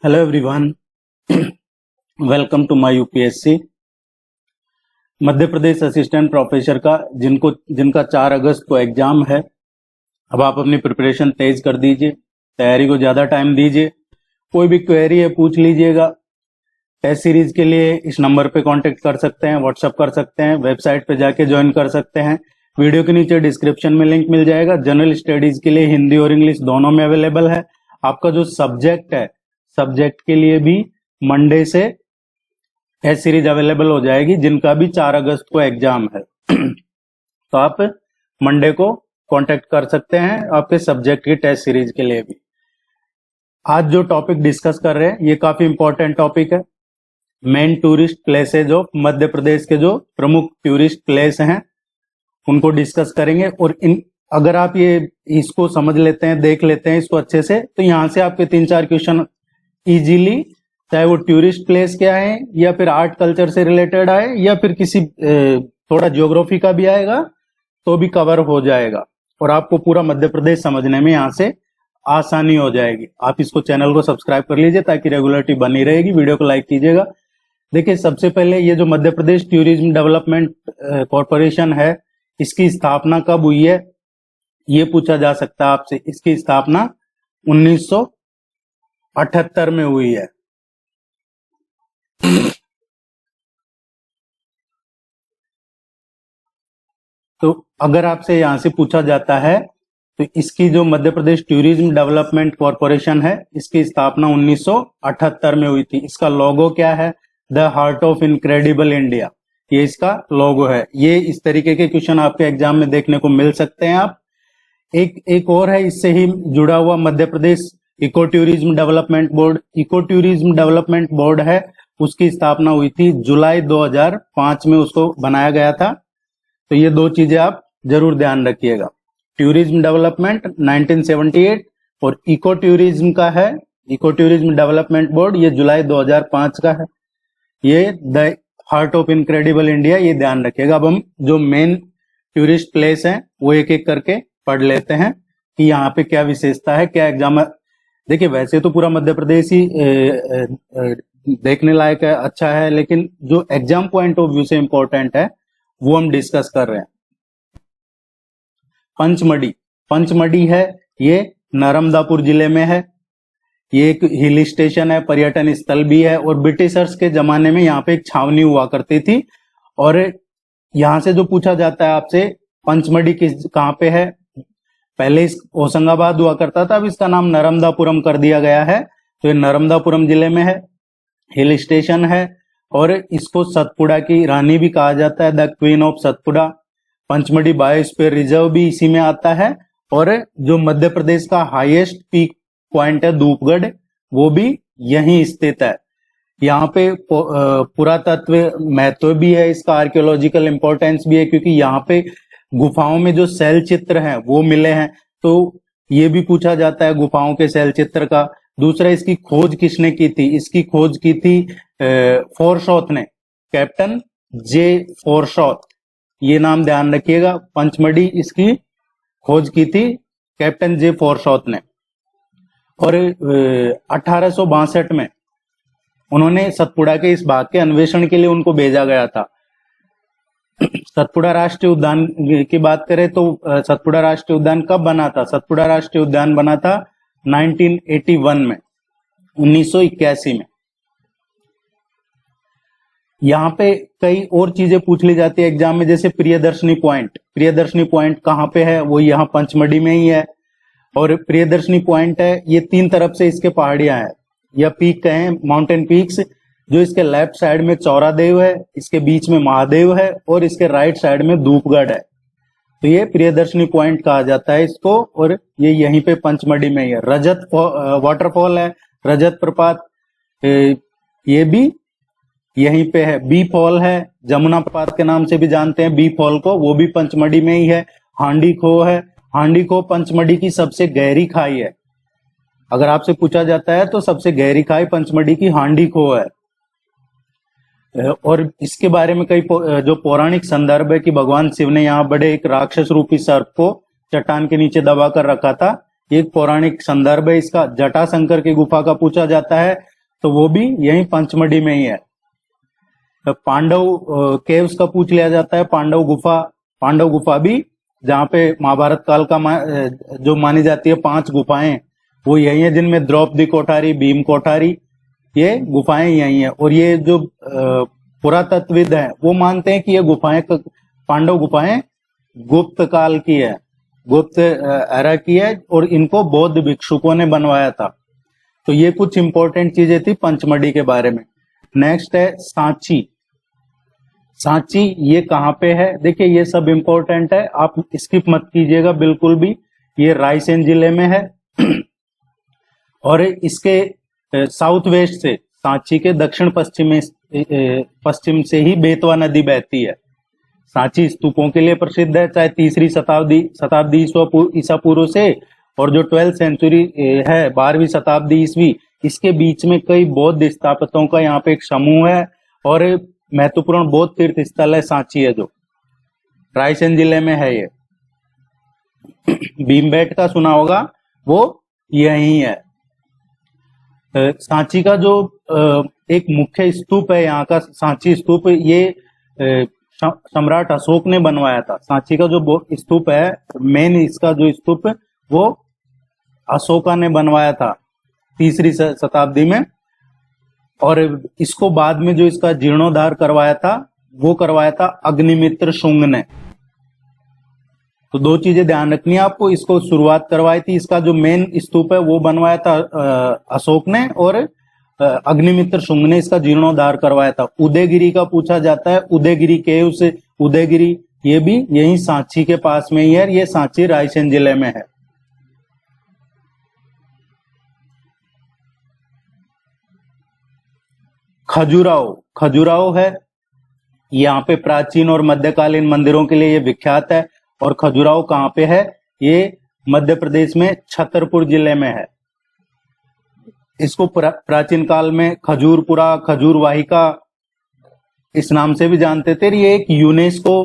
Hello everyone, welcome to my UPSC. Madhya Pradesh assistant professor का जिनका 4 अगस्त को एग्जाम है। अब आप अपनी प्रिपरेशन तेज कर दीजिए, तैयारी को ज़्यादा टाइम दीजिए। कोई भी क्वेरी है पूछ लीजिएगा। टेस्ट सीरीज के लिए इस नंबर पे कांटेक्ट कर सकते हैं, व्हाट्सअप कर सकते हैं, वेबसाइट पे जाके ज्वाइन कर सकते हैं। वीडियो के नीचे डिस्क्रिप्शन में लिंक मिल जाएगा। जनरल स्टडीज के लिए हिंदी और इंग्लिश दोनों में अवेलेबल है। आपका जो सब्जेक्ट है, सब्जेक्ट के लिए भी मंडे से टेस्ट सीरीज अवेलेबल हो जाएगी, जिनका भी 4 अगस्त को एग्जाम है। तो आप मंडे को कांटेक्ट कर सकते हैं आपके सब्जेक्ट की टेस्ट सीरीज के लिए भी। आज जो टॉपिक डिस्कस कर रहे हैं ये काफी इंपॉर्टेंट टॉपिक है। Main tourist places of Madhya Pradesh के जो प्रमुख टूरिस्ट प्लेस हैं उनको डिस्कस करेंगे। और अगर आप ये इसको समझ लेते हैं, देख लेते हैं इसको अच्छे से, तो यहाँ से आपके 3-4 क्वेश्चन इजीली, चाहे वो टूरिस्ट प्लेस क्या है या फिर आर्ट कल्चर से रिलेटेड आए या फिर किसी थोड़ा ज्योग्राफी का भी आएगा तो भी कवर हो जाएगा और आपको पूरा मध्य प्रदेश समझने में यहाँ से आसानी हो जाएगी। आप इसको चैनल को सब्सक्राइब कर लीजिए ताकि रेगुलरिटी बनी रहेगी। वीडियो को लाइक कीजिएगा। देखिए, सबसे पहले ये जो Madhya Pradesh tourism development corporation है, इसकी स्थापना कब हुई है ये पूछा जा सकता है आपसे। इसकी स्थापना 1978 में हुई है। तो अगर आपसे यहां से पूछा जाता है तो इसकी जो Madhya Pradesh tourism development corporation है, इसकी स्थापना 1978 में हुई थी। इसका लोगो क्या है? The heart of incredible India, ये इसका लोगो है। ये इस तरीके के क्वेश्चन आपके एग्जाम में देखने को मिल सकते हैं। आप एक और है इससे ही जुड़ा हुआ, Madhya Pradesh eco tourism development board. Eco tourism development board है, उसकी स्थापना हुई थी जुलाई 2005 में, उसको बनाया गया था। तो ये दो चीजें आप जरूर ध्यान रखिएगा। टूरिज्म डेवलपमेंट 1978 और इको टूरिज्म का है, इको टूरिज्म डेवलपमेंट बोर्ड, ये जुलाई 2005 का है। ये the heart of incredible India, ये ध्यान रखिएगा। अब हम जो मेन टूरिस्ट प्लेस हैं वो एक एक करके पढ़ लेते हैं कि यहाँ पे क्या विशेषता है, क्या एग्जाम है। देखिए, वैसे तो पूरा मध्य प्रदेश ही देखने लायक है, अच्छा है, लेकिन जो एग्जाम पॉइंट ऑफ व्यू से इंपॉर्टेंट है वो हम डिस्कस कर रहे हैं। पंचमढ़ी, पंचमढ़ी है, ये नर्मदापुर जिले में है। ये एक हिल स्टेशन है, पर्यटन स्थल भी है और ब्रिटिशर्स के जमाने में यहाँ पे एक छावनी हुआ करती थी। और यहाँ से जो पूछा जाता है आपसे, पंचमढ़ी कहाँ पे है? पहले इस होशंगाबाद हुआ करता था, अब इसका नाम नर्मदापुरम कर दिया गया है। तो ये नर्मदापुरम जिले में है, हिल स्टेशन है और इसको सतपुड़ा की रानी भी कहा जाता है, the queen of Satpura. Pachmarhi biosphere reserve भी इसी में आता है। और जो मध्य प्रदेश का हाईएस्ट पीक पॉइंट है धूपगढ़, वो भी यहीं स्थित है। यहाँ पे पुरातत्व महत्व भी है, इसका आर्कियोलॉजिकल इंपॉर्टेंस भी है, क्योंकि यहाँ पे गुफाओं में जो शैल चित्र हैं वो मिले हैं। तो ये भी पूछा जाता है गुफाओं के शैल चित्र का। दूसरा, इसकी खोज किसने की थी? इसकी खोज की थी फोरशॉथ ने, कैप्टन जे फोरशॉथ, ये नाम ध्यान रखिएगा। पंचमढ़ी इसकी खोज की थी कैप्टन जे फोरशॉथ ने। और 1862 में उन्होंने सतपुड़ा के इस भाग के अन्वेषण के लिए उनको भेजा गया था। सतपुड़ा राष्ट्रीय उद्यान की बात करें तो सतपुड़ा राष्ट्रीय उद्यान कब बना था? सतपुड़ा राष्ट्रीय उद्यान बना था 1981 में, 1981 में। यहाँ पे कई और चीजें पूछ ली जाती है एग्जाम में, जैसे प्रियदर्शनी पॉइंट। प्रियदर्शनी पॉइंट कहाँ पे है? वो यहाँ पंचमढ़ी में ही है। और प्रियदर्शनी पॉइंट है, ये 3 तरफ से इसके पहाड़ियां हैं या पीक कहें, माउंटेन पीक्स। जो इसके लेफ्ट साइड में चौरादेव है, इसके बीच में महादेव है और इसके राइट साइड में धूपगढ़ है। तो ये प्रियदर्शनी पॉइंट कहा जाता है इसको। और ये यहीं पे पंचमढ़ी में ही है। रजत वाटरफॉल है, रजत प्रपात, ये भी यहीं पे है। बी फॉल है, जमुना प्रपात के नाम से भी जानते हैं बी फॉल को, वो भी पंचमढ़ी में ही है। हांडी खो है, हांडी खो पंचमढ़ी की सबसे गहरी खाई है। अगर आपसे पूछा जाता है तो सबसे गहरी खाई पंचमढ़ी की हांडी खो है। और इसके बारे में कई जो पौराणिक संदर्भ है कि भगवान शिव ने यहाँ बड़े एक राक्षस रूपी सर्प को चट्टान के नीचे दबा कर रखा था। एक पौराणिक संदर्भ है इसका। जटाशंकर की गुफा का पूछा जाता है तो वो भी यही पंचमढ़ी में ही है। पांडव केव्स का पूछ लिया जाता है। पांडव गुफा भी, जहाँ पे महाभारत काल का जो मानी जाती है 5 गुफाएं, वो यही है, जिनमें द्रौपदी कोठारी, भीम कोठारी, ये गुफाएं यही है। और ये जो पुरातत्वविद हैं वो मानते हैं कि ये गुफाएं, पांडव गुफाएं गुप्त काल की है, गुप्त एरा की है, और इनको बौद्ध भिक्षुकों ने बनवाया था। तो ये कुछ इंपॉर्टेंट चीजें थी पंचमढ़ी के बारे में। नेक्स्ट है सांची। सांची ये कहाँ पे है? देखिए ये सब इंपॉर्टेंट है, आप स्किप मत कीजिएगा बिल्कुल भी। ये रायसेन जिले में है और इसके साउथ वेस्ट से, सांची के दक्षिण पश्चिम से ही बेतवा नदी बहती है। सांची स्तूपों के लिए प्रसिद्ध है, चाहे 3री शताब्दी ईसा पूर्व से, और जो 12th सेंचुरी है, 12वीं शताब्दी ईस्वी, इसके बीच में कई बौद्ध स्थापत्यों का यहाँ पे एक समूह है, और महत्वपूर्ण बौद्ध तीर्थ स्थल है सांची है, जो रायसेन जिले में है। ये भीमबेट का सुना होगा, वो यही है। सांची का जो एक मुख्य स्तूप है यहाँ का, सांची स्तूप, ये सम्राट अशोक ने बनवाया था। सांची का जो स्तूप है, मेन इसका जो स्तूप, वो अशोका ने बनवाया था 3री शताब्दी में। और इसको बाद में जो इसका जीर्णोद्धार करवाया था, वो करवाया था अग्निमित्र शुंग ने। तो 2 चीजें ध्यान रखनी है आपको। इसको शुरुआत करवाई थी, इसका जो मेन स्तूप है वो बनवाया था अशोक ने, और अग्निमित्र शुंग ने इसका जीर्णोद्धार करवाया था। उदयगिरी का पूछा जाता है, उदयगिरी केव से, उदयगिरी ये भी यही सांची के पास में ही है। ये सांची रायसेन जिले में है। खजुराहो है, यहाँ पे प्राचीन और मध्यकालीन मंदिरों के लिए ये विख्यात है। और खजुराहो कहाँ पे है? ये मध्य प्रदेश में छतरपुर जिले में है। इसको प्राचीन काल में खजूरपुरा, खजूर वाहिका इस नाम से भी जानते थे। ये एक यूनेस्को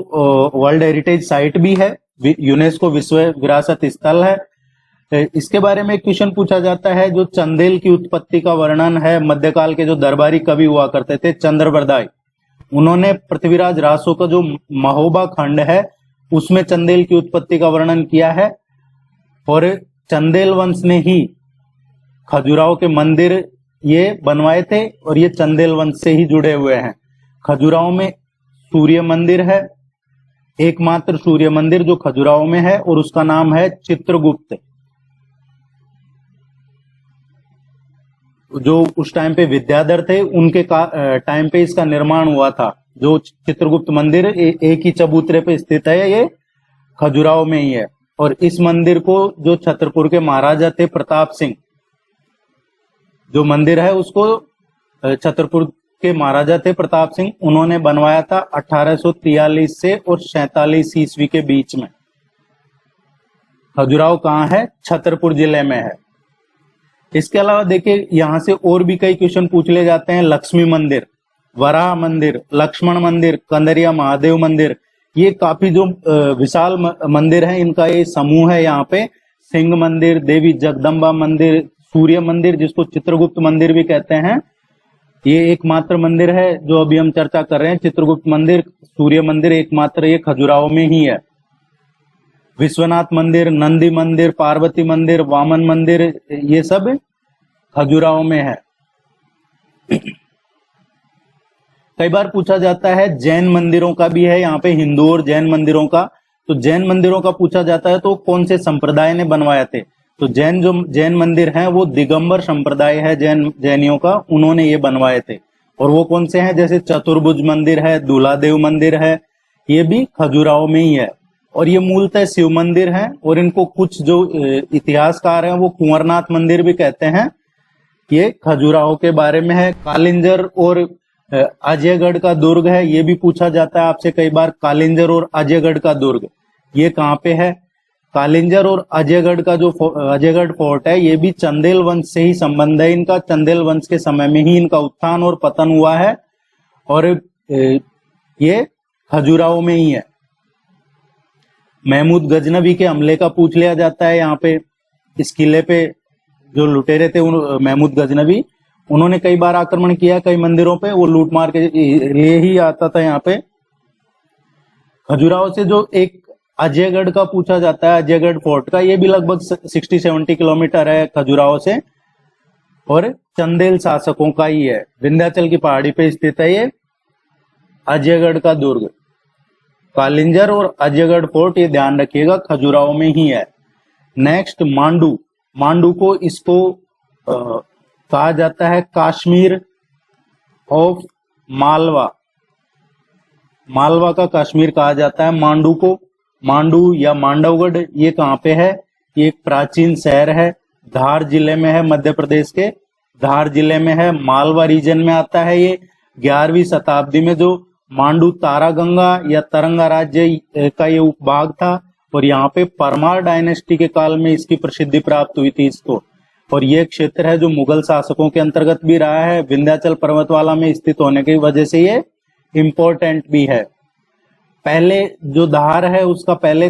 वर्ल्ड हेरिटेज साइट भी है, यूनेस्को विश्व विरासत स्थल है। इसके बारे में एक क्वेश्चन पूछा जाता है, जो चंदेल की उत्पत्ति का वर्णन है, मध्यकाल के जो दरबारी कवि हुआ करते थे चंद्रबरदाई, उन्होंने पृथ्वीराज रासो का जो महोबा खंड है उसमें चंदेल की उत्पत्ति का वर्णन किया है। और चंदेल वंश ने ही खजुराहो के मंदिर ये बनवाए थे, और ये चंदेल वंश से ही जुड़े हुए हैं। खजुराहो में सूर्य मंदिर है, एकमात्र सूर्य मंदिर जो खजुराहो में है, और उसका नाम है चित्रगुप्त। जो उस टाइम पे विद्याधर थे, उनके टाइम पे इसका निर्माण हुआ था। जो चित्रगुप्त मंदिर एक ही चबूतरे पे स्थित है, ये खजुराहो में ही है। और इस मंदिर को जो छतरपुर के महाराजा थे प्रताप सिंह, जो मंदिर है उसको छतरपुर के महाराजा थे प्रताप सिंह, उन्होंने बनवाया था 1843 से और 47 ईस्वी के बीच में। खजुराहो कहाँ है? छतरपुर जिले में है। इसके अलावा देखिए यहाँ से और भी कई क्वेश्चन पूछ ले जाते हैं। लक्ष्मी मंदिर, वराह मंदिर, लक्ष्मण मंदिर, कंदरिया महादेव मंदिर, ये काफी जो विशाल मंदिर है, इनका ये समूह है। यहाँ पे सिंह मंदिर, देवी जगदम्बा मंदिर, सूर्य मंदिर जिसको चित्रगुप्त मंदिर भी कहते हैं, ये एकमात्र मंदिर है जो अभी हम चर्चा कर रहे हैं। चित्रगुप्त मंदिर, सूर्य मंदिर एकमात्र ये खजुराहो में ही है। विश्वनाथ मंदिर, नंदी मंदिर, पार्वती मंदिर, वामन मंदिर, ये सब खजुराहो में है। कई बार पूछा जाता है जैन मंदिरों का भी है यहाँ पे, हिंदू और जैन मंदिरों का। तो जैन मंदिरों का पूछा जाता है तो कौन से संप्रदाय ने बनवाए थे? तो जैन मंदिर हैं वो दिगंबर संप्रदाय है जैनियों का, उन्होंने ये बनवाए थे। और वो कौन से हैं? जैसे चतुर्भुज मंदिर है, दूल्हादेव मंदिर है, ये भी खजुराहो में ही है। और ये मूलतः शिव मंदिर है, और इनको कुछ जो इतिहासकार हैं वो कुंवरनाथ मंदिर भी कहते हैं। ये खजुराहो के बारे में है। कालिंजर और अजयगढ़ का दुर्ग है, ये भी पूछा जाता है आपसे कई बार। कालिंजर और अजयगढ़ का दुर्ग ये कहाँ पे है? कालिंजर और अजयगढ़ का जो अजयगढ़ फोर्ट है, ये भी चंदेल वंश से ही संबंध है इनका। चंदेल वंश के समय में ही इनका उत्थान और पतन हुआ है, और ये खजुराहो में ही है। महमूद गजनवी के हमले का पूछ लिया जाता है यहाँ पे। इस किले पे जो लुटेरे थे महमूद गजनवी, उन्होंने कई बार आक्रमण किया कई मंदिरों पे, वो लूट मार के ये ही आता था यहाँ पे। खजुराहो से जो एक अजयगढ़ का पूछा जाता है, अजयगढ़ फोर्ट का, ये भी लगभग 60-70 किलोमीटर है खजुराहो से, और चंदेल शासकों का ही है। विंध्याचल की पहाड़ी पे स्थित है ये अजयगढ़ का दुर्ग। कालिंजर और अजयगढ़ फोर्ट, ये ध्यान रखिएगा, खजुराहो में ही है। नेक्स्ट मांडू। मांडू को इसको कहा जाता है कश्मीर ऑफ मालवा। मालवा का कश्मीर कहा जाता है मांडू को। मांडू या मांडवगढ़ ये कहाँ पे है? ये एक प्राचीन शहर है, धार जिले में है, मध्य प्रदेश के धार जिले में है, मालवा रीजन में आता है ये। 11वीं शताब्दी में जो मांडू तारागंगा या तरंगा राज्य का ये उपभाग था, और यहाँ पे परमार डायनेस्टी के काल में इसकी प्रसिद्धि प्राप्त हुई थी इसको। और ये क्षेत्र है जो मुगल शासकों के अंतर्गत भी रहा है, विंध्याचल पर्वतमाला में स्थित होने की वजह से ये इम्पोर्टेंट भी है। पहले जो धार है उसका पहले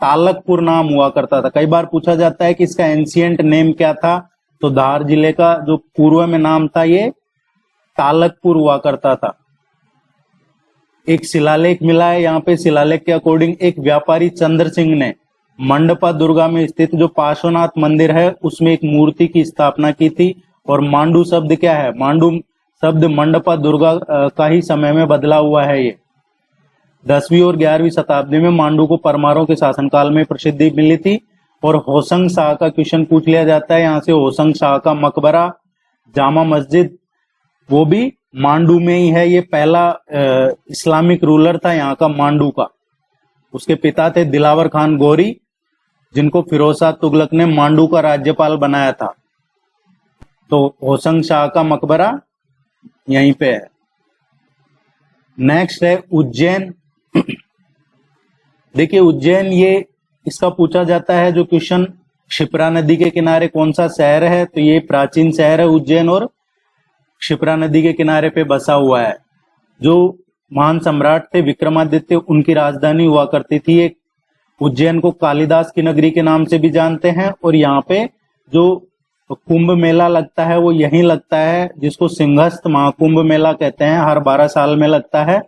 तालकपुर नाम हुआ करता था। कई बार पूछा जाता है कि इसका एंशिएंट नेम क्या था, तो धार जिले का जो पूर्व में नाम था ये तालकपुर हुआ करता था। एक शिलालेख मिला है यहाँ पे, शिलालेख के अकॉर्डिंग एक व्यापारी चंद्र सिंह ने मंडपा दुर्गा में स्थित जो पार्श्वनाथ मंदिर है उसमें एक मूर्ति की स्थापना की थी। और मांडू शब्द क्या है? मांडू शब्द मंडपा दुर्गा का ही समय में बदला हुआ है ये। 10वीं और 11वीं शताब्दी में मांडू को परमारों के शासनकाल में प्रसिद्धि मिली थी। और होशंग शाह का क्वेश्चन पूछ लिया जाता है यहाँ से। होशंग शाह का मकबरा, जामा मस्जिद, वो भी मांडू में ही है। ये पहला इस्लामिक रूलर था यहाँ का मांडू का। उसके पिता थे दिलावर खान गौरी, जिनको फिरोज शाह तुगलक ने मांडू का राज्यपाल बनाया था। तो होशंग शाह का मकबरा यहीं पे है। नेक्स्ट है उज्जैन। देखिए उज्जैन, ये इसका पूछा जाता है जो क्वेश्चन, क्षिप्रा नदी के किनारे कौन सा शहर है? तो ये प्राचीन शहर है उज्जैन, और क्षिप्रा नदी के किनारे पे बसा हुआ है। जो महान सम्राट थे विक्रमादित्य, उनकी राजधानी हुआ करती थी। एक उज्जैन को कालिदास की नगरी के नाम से भी जानते हैं। और यहाँ पे जो कुंभ मेला लगता है वो यहीं लगता है, जिसको सिंहस्थ महाकुंभ मेला कहते हैं, हर 12 साल में लगता है।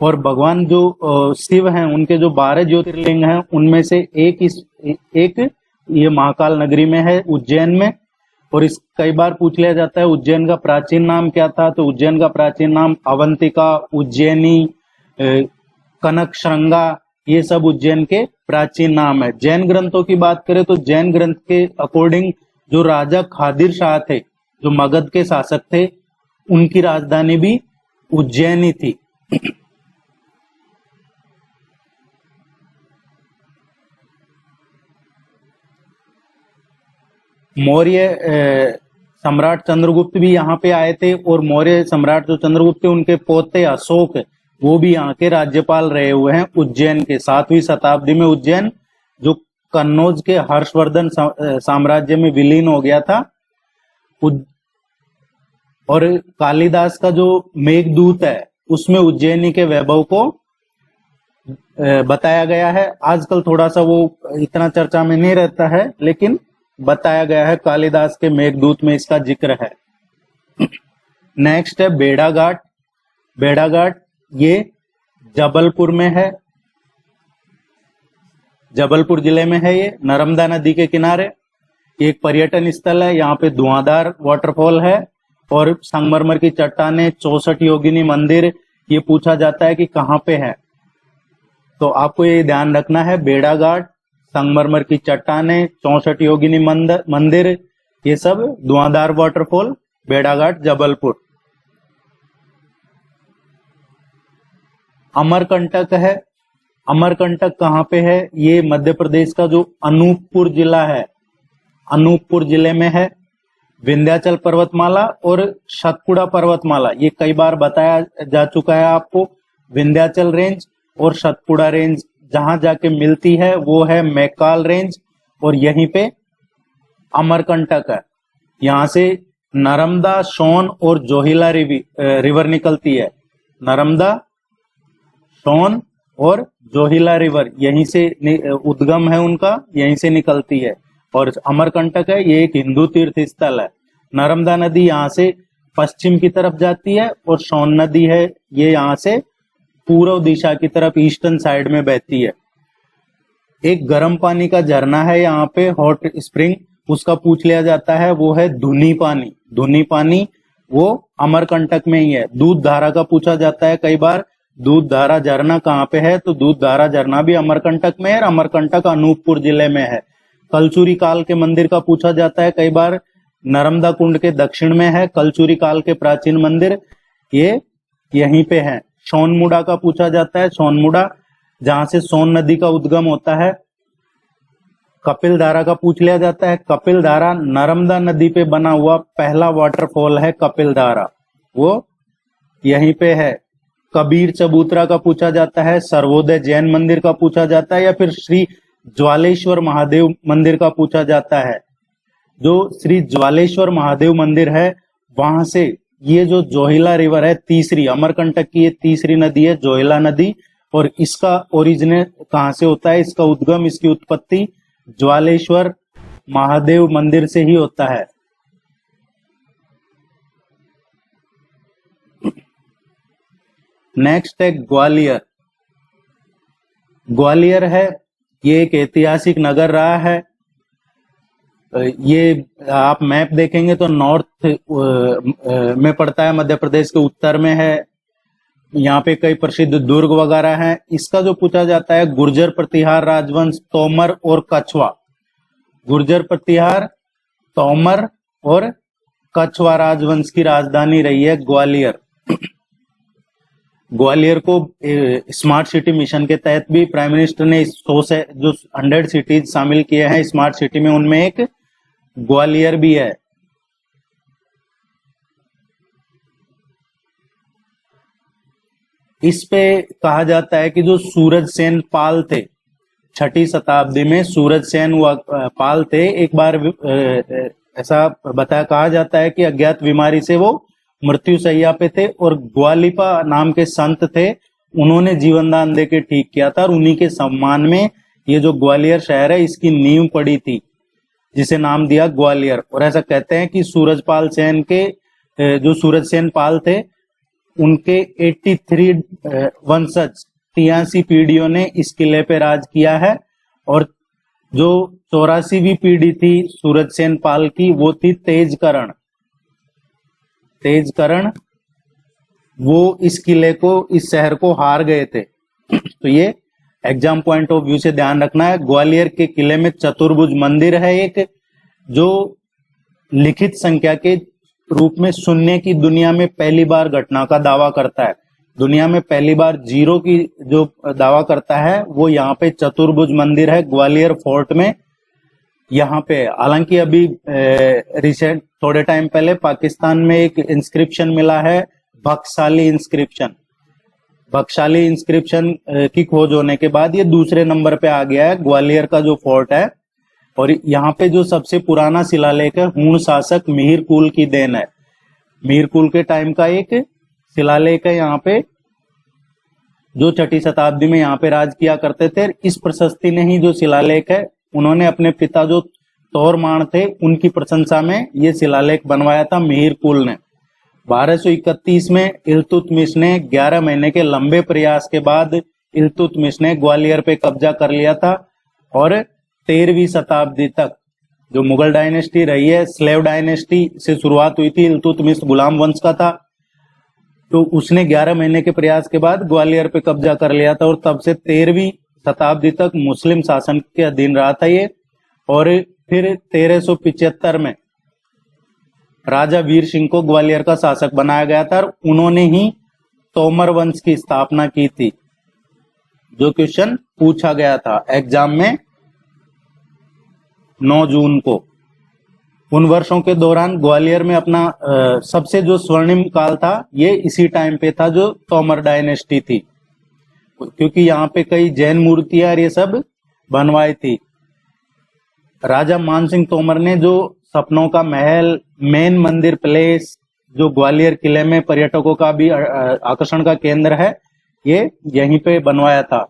और भगवान जो शिव हैं, उनके जो 12 ज्योतिर्लिंग हैं, उनमें से एक ये महाकाल नगरी में है, उज्जैन में। और इस कई बार पूछ लिया जाता है उज्जैन का प्राचीन नाम क्या था? तो उज्जैन का प्राचीन नाम अवंतिका, उज्जैनी, कनकश्रृंगा, ये सब उज्जैन के प्राचीन नाम है। जैन ग्रंथों की बात करें तो जैन ग्रंथ के अकॉर्डिंग जो राजा खादिर शाह थे, जो मगध के शासक थे, उनकी राजधानी भी उज्जैन ही थी। मौर्य सम्राट चंद्रगुप्त भी यहाँ पे आए थे। और मौर्य सम्राट जो चंद्रगुप्त थे, उनके पोते अशोक, वो भी यहाँ के राज्यपाल रहे हुए हैं उज्जैन के। 7वीं शताब्दी में उज्जैन जो कन्नौज के हर्षवर्धन साम्राज्य में विलीन हो गया था। और कालिदास का जो मेघदूत है उसमें उज्जैनी के वैभव को बताया गया है। आजकल थोड़ा सा वो इतना चर्चा में नहीं रहता है, लेकिन बताया गया है, कालिदास के मेघदूत में इसका जिक्र है। नेक्स्ट है बेड़ाघाट। बेड़ाघाट ये जबलपुर में है, जबलपुर जिले में है ये, नर्मदा नदी के किनारे। एक पर्यटन स्थल है, यहाँ पे धुआंधार वाटरफॉल है और संगमरमर की चट्टानें, 64 योगिनी मंदिर। ये पूछा जाता है कि कहाँ पे है, तो आपको ये ध्यान रखना है, बेड़ाघाट, संगमरमर की चट्टानें, 64 योगिनी मंदिर, ये सब धुआंधार वाटरफॉल, बेड़ाघाट, जबलपुर। अमरकंटक है। अमरकंटक कहाँ पे है? ये मध्य प्रदेश का जो अनूपपुर जिला है, अनूपपुर जिले में है। विंध्याचल पर्वतमाला और सतपुड़ा पर्वतमाला, ये कई बार बताया जा चुका है आपको। विंध्याचल रेंज और सतपुड़ा रेंज जहां जाके मिलती है वो है मैकाल रेंज, और यहीं पे अमरकंटक है। यहाँ से नर्मदा, सोन और जोहिला रिवर निकलती है। नर्मदा, सोन और जोहिला रिवर यहीं से उद्गम है उनका, यहीं से निकलती है। और अमरकंटक है, ये एक हिंदू तीर्थ स्थल है। नर्मदा नदी यहाँ से पश्चिम की तरफ जाती है और सोन नदी है ये यहाँ से पूर्व दिशा की तरफ ईस्टर्न साइड में बहती है। एक गर्म पानी का झरना है यहाँ पे, हॉट स्प्रिंग, उसका पूछ लिया जाता है, वो है धुनी पानी। धुनी पानी वो अमरकंटक में ही है। दूध धारा का पूछा जाता है कई बार, दूध धारा झरना कहाँ पे है, तो दूध धारा झरना भी अमरकंटक में है और अमरकंटक अनूपपुर जिले में है। कलचुरी काल के मंदिर का पूछा जाता है कई बार, नर्मदा कुंड के दक्षिण में है कलचुरी काल के प्राचीन मंदिर, ये यहीं पे है। सोनमुड़ा का पूछा जाता है, सोनमुड़ा जहां से सोन नदी का उद्गम होता है। कपिल धारा का पूछ लिया जाता है, कपिल धारा नर्मदा नदी पे बना हुआ पहला वाटरफॉल है कपिल धारा, वो यहीं पे है। कबीर चबूतरा का पूछा जाता है, सर्वोदय जैन मंदिर का पूछा जाता है, या फिर श्री ज्वालेश्वर महादेव मंदिर का पूछा जाता है। जो श्री ज्वालेश्वर महादेव मंदिर है वहां से ये जो जोहिला रिवर है, तीसरी अमरकंटक की ये तीसरी नदी है जोहिला नदी, और इसका ओरिजिनेट कहां से होता है, इसका उद्गम, इसकी उत्पत्ति ज्वालेश्वर महादेव मंदिर से ही होता है। नेक्स्ट है ग्वालियर। ग्वालियर है ये एक ऐतिहासिक नगर रहा है। ये आप मैप देखेंगे तो नॉर्थ में पड़ता है, मध्य प्रदेश के उत्तर में है। यहाँ पे कई प्रसिद्ध दुर्ग वगैरह हैं। इसका जो पूछा जाता है गुर्जर प्रतिहार राजवंश, तोमर और कछवा। गुर्जर प्रतिहार, तोमर और कछवा राजवंश की राजधानी रही है ग्वालियर। ग्वालियर को स्मार्ट सिटी मिशन के तहत भी प्राइम मिनिस्टर ने 100 से जो 100 सिटीज शामिल किए हैं स्मार्ट सिटी में, उनमें एक ग्वालियर भी है। इस पे कहा जाता है कि जो सूरजसेन पाल थे, 6ठी शताब्दी में सूरजसेन पाल थे। एक बार ऐसा कहा जाता है कि अज्ञात बीमारी से वो मृत्यु शैया पे थे और ग्वालिपा नाम के संत थे, उन्होंने जीवन दान देके ठीक किया था और उन्हीं के सम्मान में ये जो ग्वालियर शहर है इसकी नींव पड़ी थी, जिसे नाम दिया ग्वालियर। और ऐसा कहते हैं कि सूरजपाल सेन के जो सूरजसेन पाल थे उनके 83 वंशज 83 पीढ़ियों ने इस किले पे राज किया है। और जो 84वीं पीढ़ी थी सूरजसेन पाल की वो थी तेजकरण। तेजकरण वो इस किले को, इस शहर को हार गए थे। तो ये एग्जाम पॉइंट ऑफ व्यू से ध्यान रखना है। ग्वालियर के किले में चतुर्भुज मंदिर है एक, जो लिखित संख्या के रूप में शून्य की दुनिया में पहली बार घटना का दावा करता है। दुनिया में पहली बार 0 की जो दावा करता है वो यहाँ पे चतुर्भुज मंदिर है ग्वालियर फोर्ट में। यहाँ पे हालांकि अभी रिसेंट थोड़े टाइम पहले पाकिस्तान में एक इंस्क्रिप्शन मिला है, बख्शाली इंस्क्रिप्शन। बख्शाली इंस्क्रिप्शन की खोज होने के बाद ये दूसरे नंबर पे आ गया है ग्वालियर का जो फोर्ट है। और यहाँ पे जो सबसे पुराना शिलालेख है हूण शासक मिहिर कुल की देन है। मिहिर कुल के टाइम का एक शिलालेख है यहाँ पे, जो 6ठी शताब्दी में यहाँ पे राज किया करते थे। इस प्रशस्ति ने ही जो शिलालेख है उन्होंने अपने पिता जो तोरमाण थे उनकी प्रशंसा में ये शिलालेख बनवाया था मिहिर कुल ने। 1231 में इल्तुतमिश ने 11 महीने के लंबे प्रयास के बाद इल्तुतमिश ने ग्वालियर पे कब्जा कर लिया था। और 13वीं शताब्दी तक जो मुगल डायनेस्टी रही है, स्लेव डायनेस्टी से शुरुआत हुई थी, इल्तुतमिश गुलाम वंश का था, तो उसने 11 महीने के प्रयास के बाद ग्वालियर पे कब्जा कर लिया था। और तब से 13वीं शताब्दी तक मुस्लिम शासन के अधीन रहा था ये। और फिर 1375 में राजा वीर सिंह को ग्वालियर का शासक बनाया गया था और उन्होंने ही तोमर वंश की स्थापना की थी। जो क्वेश्चन पूछा गया था एग्जाम में 9 जून को। उन वर्षों के दौरान ग्वालियर में अपना सबसे जो स्वर्णिम काल था ये इसी टाइम पे था जो तोमर डायनेस्टी थी, क्योंकि यहाँ पे कई जैन मूर्तियां ये सब बनवाई थी। राजा मानसिंह तोमर ने जो सपनों का महल, मेन मंदिर प्लेस, जो ग्वालियर किले में पर्यटकों का भी आकर्षण का केंद्र है, ये यहीं पे बनवाया था।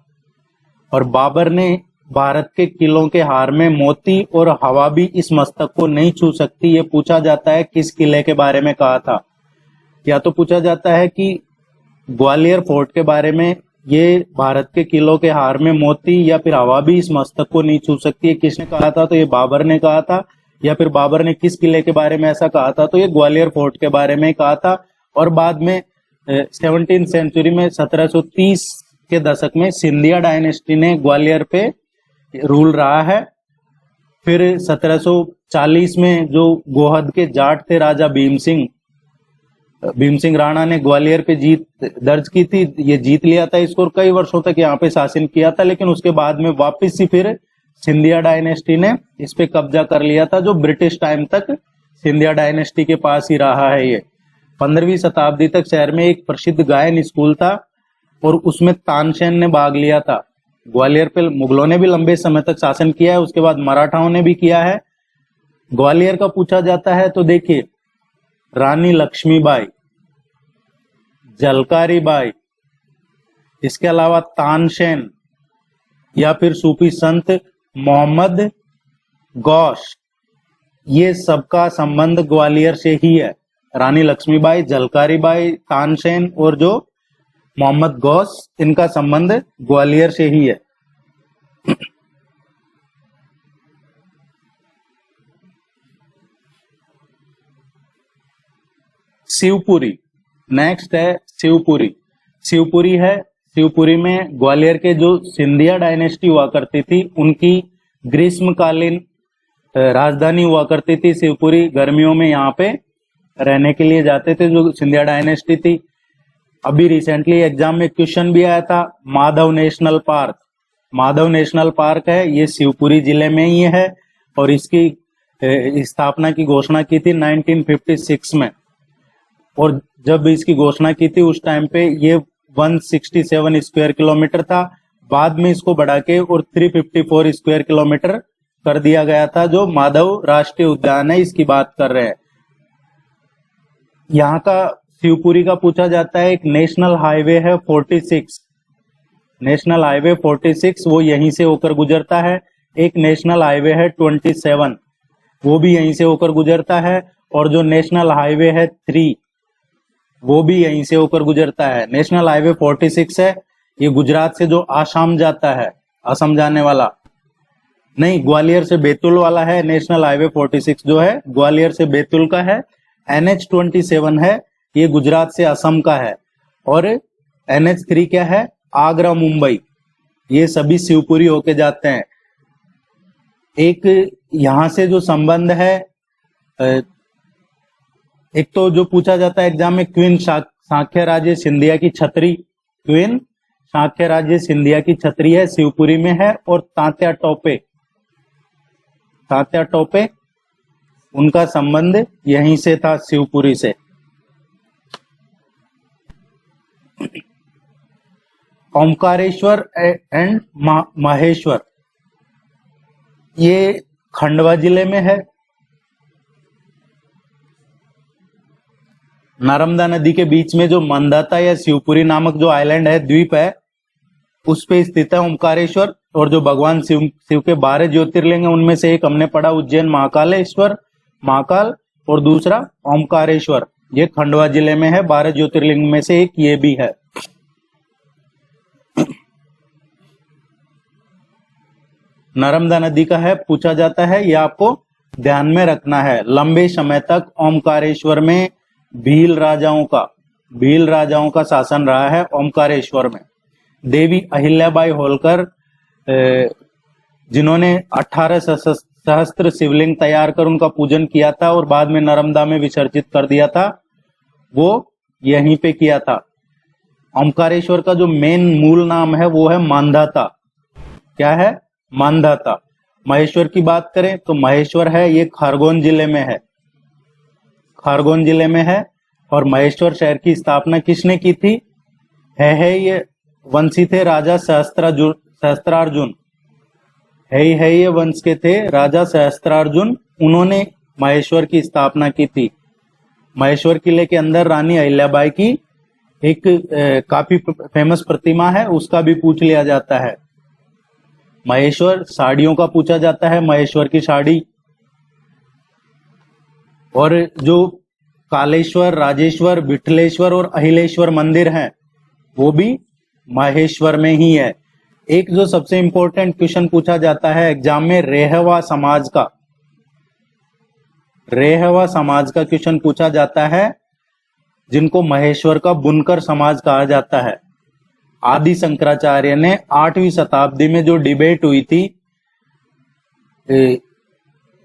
और बाबर ने भारत के किलों के हार में मोती और हवा भी इस मस्तक को नहीं छू सकती, ये पूछा जाता है किस किले के बारे में कहा था? या तो पूछा जाता है कि ग्वालियर फोर्ट के बारे में, ये भारत के किलों के हार में मोती या फिर हवा भी इस मस्तक को नहीं छू सकती, ये किसने कहा था? तो ये बाबर ने कहा था। या फिर बाबर ने किस किले के बारे में ऐसा कहा था? तो ये ग्वालियर फोर्ट के बारे में कहा था। और बाद में 17th सेंचुरी में 1730 के दशक में सिंधिया डायनेस्टी ने ग्वालियर पे रूल रहा है। फिर 1740 में जो गोहद के जाट थे राजा भीम सिंह राणा ने ग्वालियर पे जीत दर्ज की थी, ये जीत लिया था इसको और कई वर्षों तक यहाँ पे शासन किया था। लेकिन उसके बाद में वापस से फिर सिंधिया डायनेस्टी ने इस पे कब्जा कर लिया था, जो ब्रिटिश टाइम तक सिंधिया डायनेस्टी के पास ही रहा है। ये 15वीं शताब्दी तक शहर में एक प्रसिद्ध गायन स्कूल था और उसमें तानसेन ने भाग लिया था। ग्वालियर पे मुगलों ने भी लंबे समय तक शासन किया है, उसके बाद मराठाओं ने भी किया है। ग्वालियर का पूछा जाता है तो देखिए, रानी लक्ष्मीबाई, झलकारी बाई, इसके अलावा तानसेन या फिर सूफी संत मोहम्मद गौश, ये सबका संबंध ग्वालियर से ही है। रानी लक्ष्मीबाई, झलकारी बाई, तानसेन और जो मोहम्मद गौस, इनका संबंध ग्वालियर से ही है। शिवपुरी, नेक्स्ट है शिवपुरी। शिवपुरी है, शिवपुरी में ग्वालियर के जो सिंधिया डायनेस्टी हुआ करती थी उनकी ग्रीष्मकालीन राजधानी हुआ करती थी शिवपुरी। गर्मियों में यहाँ पे रहने के लिए जाते थे जो सिंधिया डायनेस्टी थी। अभी रिसेंटली एग्जाम में क्वेश्चन भी आया था, Madhav national park. Madhav national park है, ये शिवपुरी जिले में ही है और इसकी स्थापना की घोषणा की थी 1956 में। और जब इसकी घोषणा की थी उस टाइम पे ये 167 स्क्वायर किलोमीटर था। बाद में इसको बढ़ा के और 354 स्क्वायर किलोमीटर कर दिया गया था। जो माधव राष्ट्रीय उद्यान है, इसकी बात कर रहे हैं। यहाँ का शिवपुरी का पूछा जाता है, एक नेशनल हाईवे है 46, नेशनल हाईवे 46 वो यहीं से होकर गुजरता है। एक नेशनल हाईवे है 27, वो भी यहीं से होकर गुजरता है। और जो नेशनल हाईवे है 3, वो भी यहीं से होकर गुजरता है। नेशनल हाईवे 46 है, ये गुजरात से जो आसाम जाता है, असम जाने वाला नहीं, ग्वालियर से बैतूल वाला है। नेशनल हाईवे 46 जो है ग्वालियर से बैतूल का है। NH27 है, ये गुजरात से असम का है। और NH3 क्या है, आगरा मुंबई, ये सभी शिवपुरी होके जाते हैं। एक यहां से जो संबंध है, एक तो जो पूछा जाता है एग्जाम में, क्वीन सांख्यराजे सिंधिया की छतरी, क्वीन सांख्यराजे सिंधिया की छतरी है, शिवपुरी में है। और तात्या टोपे उनका संबंध यहीं से था, शिवपुरी से। ओमकारेश्वर एंड महेश्वर, ये खंडवा जिले में है। नर्मदा नदी के बीच में जो मंदाता या शिवपुरी नामक जो आइलैंड है, द्वीप है, उस पे स्थित है ओमकारेश्वर। और जो भगवान शिव के 12 ज्योतिर्लिंग है उनमें से एक हमने पढ़ा उज्जैन महाकाल, और दूसरा ओमकारेश्वर, ये खंडवा जिले में है। 12 ज्योतिर्लिंग में से एक ये भी है। नर्मदा नदी का है, पूछा जाता है, ये आपको ध्यान में रखना है। लंबे समय तक ओमकारेश्वर में भील राजाओं का शासन रहा है ओमकारेश्वर में। देवी अहिल्याबाई होलकर, जिन्होंने 18 सहस्त्र शिवलिंग तैयार कर उनका पूजन किया था और बाद में नर्मदा में विसर्जित कर दिया था, वो यहीं पे किया था। ओमकारेश्वर का जो मेन मूल नाम है वो है मांधाता। क्या है? मांधाता। महेश्वर की बात करें तो महेश्वर है, ये खरगोन जिले में है। और महेश्वर शहर की स्थापना किसने की थी? ये वंशी थे राजा सहस्त्रार्जुन, ये वंश के थे राजा सहस्त्रार्जुन, उन्होंने महेश्वर की स्थापना की थी। महेश्वर किले के अंदर रानी अहिल्याबाई की एक काफी फेमस प्रतिमा है, उसका भी पूछ लिया जाता है। महेश्वर साड़ियों का पूछा जाता है, महेश्वर की साड़ी। और जो कालेश्वर, राजेश्वर, विठलेश्वर और अहिलेश्वर मंदिर हैं वो भी महेश्वर में ही है। एक जो सबसे इंपॉर्टेंट क्वेश्चन पूछा जाता है एग्जाम में, रेहवा समाज का, रेहवा समाज का क्वेश्चन पूछा जाता है, जिनको महेश्वर का बुनकर समाज कहा जाता है। आदि शंकराचार्य ने 8वीं शताब्दी में जो डिबेट हुई थी,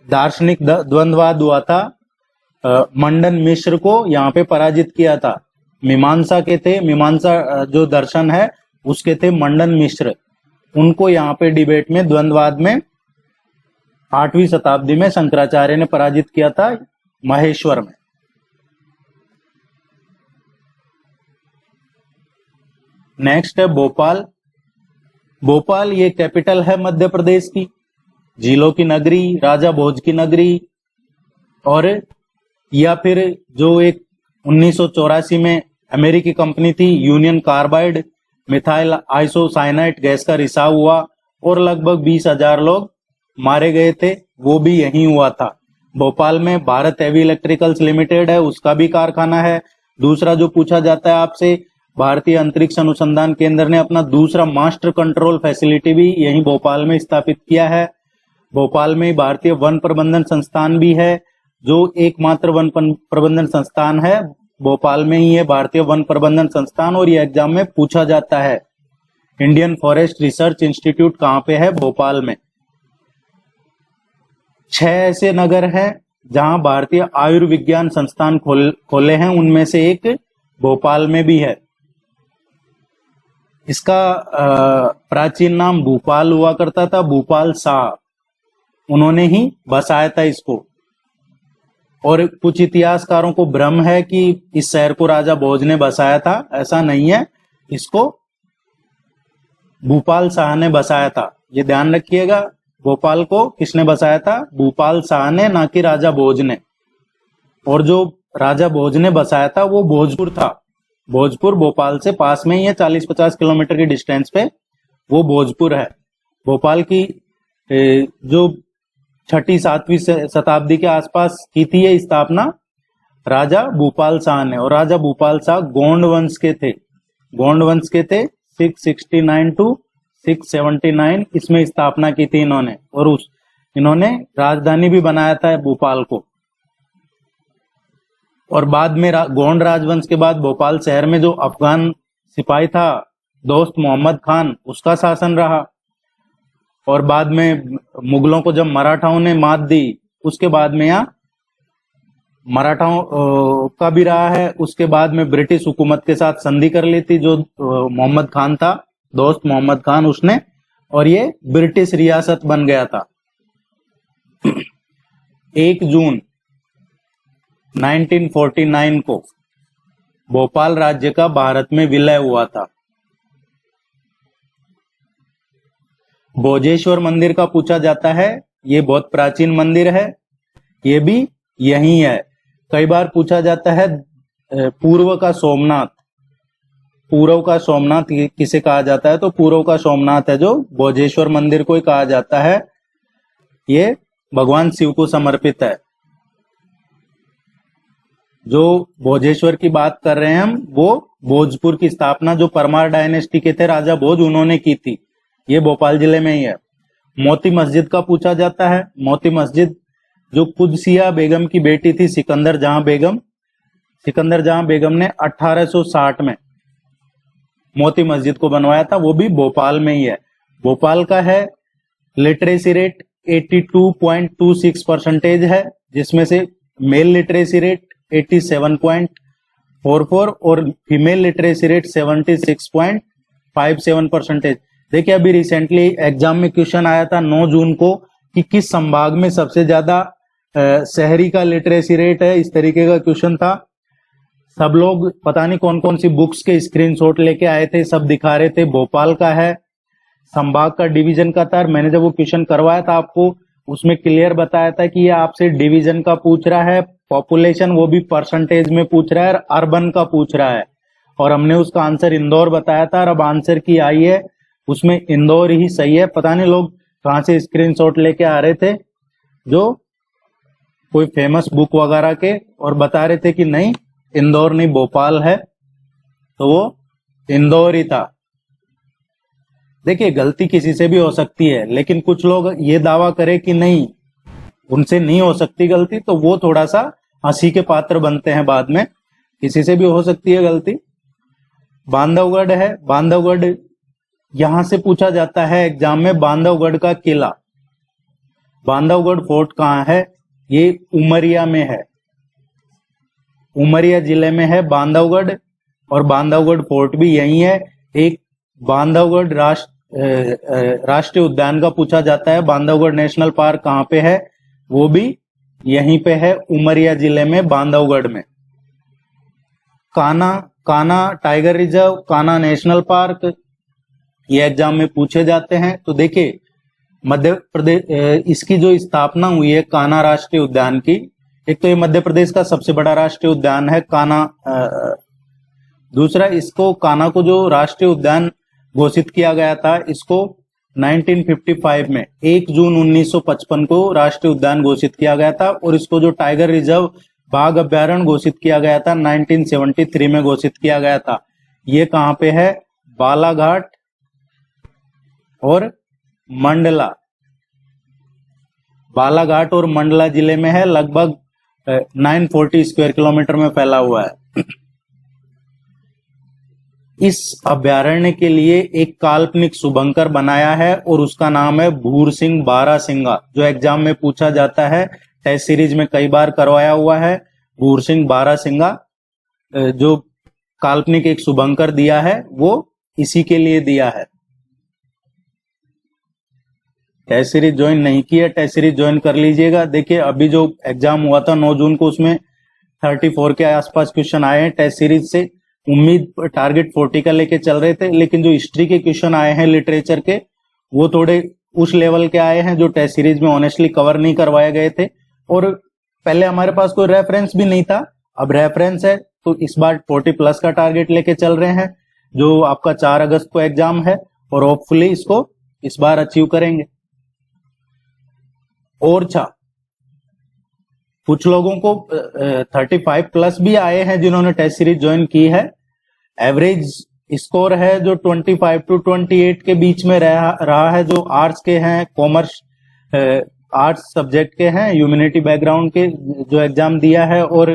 दार्शनिक द्वंद्ववाद हुआ था, मंडन मिश्र को यहाँ पे पराजित किया था। मीमांसा के थे, मीमांसा जो दर्शन है उसके थे मंडन मिश्र, उनको यहाँ पे डिबेट में, द्वंद्ववाद में 8वीं शताब्दी में शंकराचार्य ने पराजित किया था महेश्वर में। नेक्स्ट है भोपाल। भोपाल ये कैपिटल है मध्य प्रदेश की, झीलों की नगरी, राजा भोज की नगरी। और या फिर जो एक 1984 में अमेरिकी कंपनी थी union carbide methyl isocyanate gas का रिसाव हुआ और लगभग 20,000 लोग मारे गए थे, वो भी यहीं हुआ था। भोपाल में भारत हेवी इलेक्ट्रिकल्स लिमिटेड है, उसका भी कारखाना है। दूसरा जो पूछा जाता है आपसे, भारतीय अंतरिक्ष अनुसंधान केंद्र ने अपना दूसरा मास्टर कंट्रोल फैसिलिटी भी यहीं भोपाल में स्थापित किया है। भोपाल में भारतीय वन प्रबंधन संस्थान भी है, जो एकमात्र वन प्रबंधन संस्थान है भोपाल में ही है, भारतीय वन प्रबंधन संस्थान। और ये एग्जाम में पूछा जाता है। इंडियन फॉरेस्ट रिसर्च इंस्टीट्यूट कहाँ पे है? भोपाल में। 6 ऐसे नगर हैं जहां भारतीय आयुर्विज्ञान संस्थान खोले हैं, उनमें से एक भोपाल में भी है। इसका प्राचीन नाम भूपाल हुआ करता था, भूपाल शाह, उन्होंने ही बसाया था इसको। और कुछ इतिहासकारों को भ्रम है कि इस शहर को राजा भोज ने बसाया था, ऐसा नहीं है, इसको भूपाल शाह ने बसाया था। ये ध्यान रखिएगा, भोपाल को किसने बसाया था? भूपाल शाह ने, ना कि राजा भोज ने। और जो राजा भोज ने बसाया था वो भोजपुर था। भोजपुर भोपाल से पास में ही है, 40-50 किलोमीटर की डिस्टेंस पे वो भोजपुर है। भोपाल की जो 6ठी-7वीं शताब्दी के आसपास की थी ये स्थापना राजा भूपाल शाह ने। और राजा भूपाल शाह गोंड वंश के थे, गोंड वंश के थे। 669 to 679 इसमें स्थापना की थी इन्होंने। और इन्होंने राजधानी भी बनाया था भोपाल को। और बाद में गोंड राजवंश के बाद भोपाल शहर में जो अफगान सिपाही था दोस्त मोहम्मद खान, उसका शासन रहा। और बाद में मुगलों को जब मराठाओं ने मात दी, उसके बाद में यहाँ मराठाओं का भी रहा है। उसके बाद में ब्रिटिश हुकूमत के साथ संधि कर ली थी जो मोहम्मद खान था, दोस्त मोहम्मद खान, उसने, और ये ब्रिटिश रियासत बन गया था। 1 जून 1949 को भोपाल राज्य का भारत में विलय हुआ था। भोजेश्वर मंदिर का पूछा जाता है, ये बहुत प्राचीन मंदिर है, ये भी यही है। कई बार पूछा जाता है पूर्व का सोमनाथ, पूर्व का सोमनाथ किसे कहा जाता है? तो पूर्व का सोमनाथ है जो भोजेश्वर मंदिर को ही कहा जाता है, ये भगवान शिव को समर्पित है। जो भोजेश्वर की बात कर रहे हैं हम, वो भोजपुर की स्थापना जो परमार डायनेस्टी के थे राजा भोज, उन्होंने की थी, ये भोपाल जिले में ही है। मोती मस्जिद का पूछा जाता है। मोती मस्जिद जो कुदसिया बेगम की बेटी थी सिकंदर जहां बेगम, सिकंदर जहां बेगम ने 1860 में मोती मस्जिद को बनवाया था, वो भी भोपाल में ही है। भोपाल का है लिटरेसी रेट 82.26% है, जिसमें से मेल लिटरेसी रेट 87.44 और फीमेल लिटरेसी रेट 76.57%। देखिए अभी रिसेंटली एग्जाम में क्वेश्चन आया था 9 जून को कि किस संभाग में सबसे ज्यादा शहरी का लिटरेसी रेट है, इस तरीके का क्वेश्चन था। सब लोग पता नहीं कौन कौन सी बुक्स के स्क्रीनशॉट लेके आए थे, सब दिखा रहे थे। भोपाल का है, संभाग का डिवीजन का था। मैंने जब वो क्वेश्चन करवाया था आपको, उसमें क्लियर बताया था कि ये आपसे डिवीजन का पूछ रहा है, पॉपुलेशन वो भी परसेंटेज में पूछ रहा है, और अर्बन का पूछ रहा है। और हमने उसका आंसर इंदौर बताया था, और अब आंसर की आई है उसमें इंदौर ही सही है। पता नहीं लोग कहाँ से स्क्रीनशॉट लेके आ रहे थे, जो कोई फेमस बुक वगैरह के, और बता रहे थे कि नहीं इंदौर नहीं भोपाल है, तो वो इंदौर ही था। देखिए गलती किसी से भी हो सकती है, लेकिन कुछ लोग ये दावा करें कि नहीं उनसे नहीं हो सकती गलती, तो वो थोड़ा सा हंसी के पात्र बनते हैं बाद में। किसी से भी हो सकती है गलती। बांधवगढ़ है, बांधवगढ़ यहां से पूछा जाता है एग्जाम में। बांधवगढ़ का किला, बांधवगढ़ फोर्ट कहाँ है? ये उमरिया में है, उमरिया जिले में है बांधवगढ़, और बांधवगढ़ फोर्ट भी यही है। एक बांधवगढ़ राष्ट्रीय उद्यान का पूछा जाता है, बांधवगढ़ नेशनल पार्क कहाँ पे है? वो भी यहीं पे है, उमरिया जिले में, बांधवगढ़ में। Kanha tiger reserve, Kanha national park, ये एग्जाम में पूछे जाते हैं। तो देखिए मध्य प्रदेश, इसकी जो स्थापना हुई है कान्हा राष्ट्रीय उद्यान की, एक तो ये मध्य प्रदेश का सबसे बड़ा राष्ट्रीय उद्यान है कान्हा। दूसरा, इसको कान्हा को जो राष्ट्रीय उद्यान घोषित किया गया था, इसको 1955 में 1 जून 1955 को राष्ट्रीय उद्यान घोषित किया गया था, और इसको जो टाइगर रिजर्व बाघ अभ्यारण्य घोषित किया गया था 1973 में घोषित किया गया था। ये कहाँ पे है? बालाघाट और मंडला, बालाघाट और मंडला जिले में है, लगभग 940 स्क्वायर किलोमीटर में फैला हुआ है। इस अभ्यारण्य के लिए एक काल्पनिक शुभंकर बनाया है, और उसका नाम है भूरसिंह बारासिंगा, जो एग्जाम में पूछा जाता है। टेस्ट सीरीज में कई बार करवाया हुआ है। भूरसिंह बारासिंगा जो काल्पनिक एक शुभंकर दिया है, वो इसी के लिए दिया है। टेस्ट सीरीज ज्वाइन नहीं किया, टेस्ट सीरीज ज्वाइन कर लीजिएगा। देखिए अभी जो एग्जाम हुआ था 9 जून को, उसमें 34 के आसपास क्वेश्चन आए हैं टेस्ट सीरीज से। उम्मीद टारगेट 40 का लेके चल रहे थे, लेकिन जो हिस्ट्री के क्वेश्चन आए हैं लिटरेचर के, वो थोड़े उस लेवल के आए हैं जो टेस्ट सीरीज में ऑनेस्टली कवर नहीं करवाए गए थे। और पहले हमारे पास कोई रेफरेंस भी नहीं था, अब रेफरेंस है, तो इस बार 40+ का टारगेट लेके चल रहे हैं, जो आपका 4 अगस्त को एग्जाम है, और होपफुली इसको इस बार अचीव करेंगे। ओरछा, कुछ लोगों को 35+ भी आए हैं जिन्होंने टेस्ट सीरीज ज्वाइन की है। एवरेज स्कोर है जो 25 to 28 के बीच में रहा है, जो आर्ट्स के हैं, कॉमर्स आर्ट्स सब्जेक्ट के हैं, ह्यूमैनिटी बैकग्राउंड के जो एग्जाम दिया है, और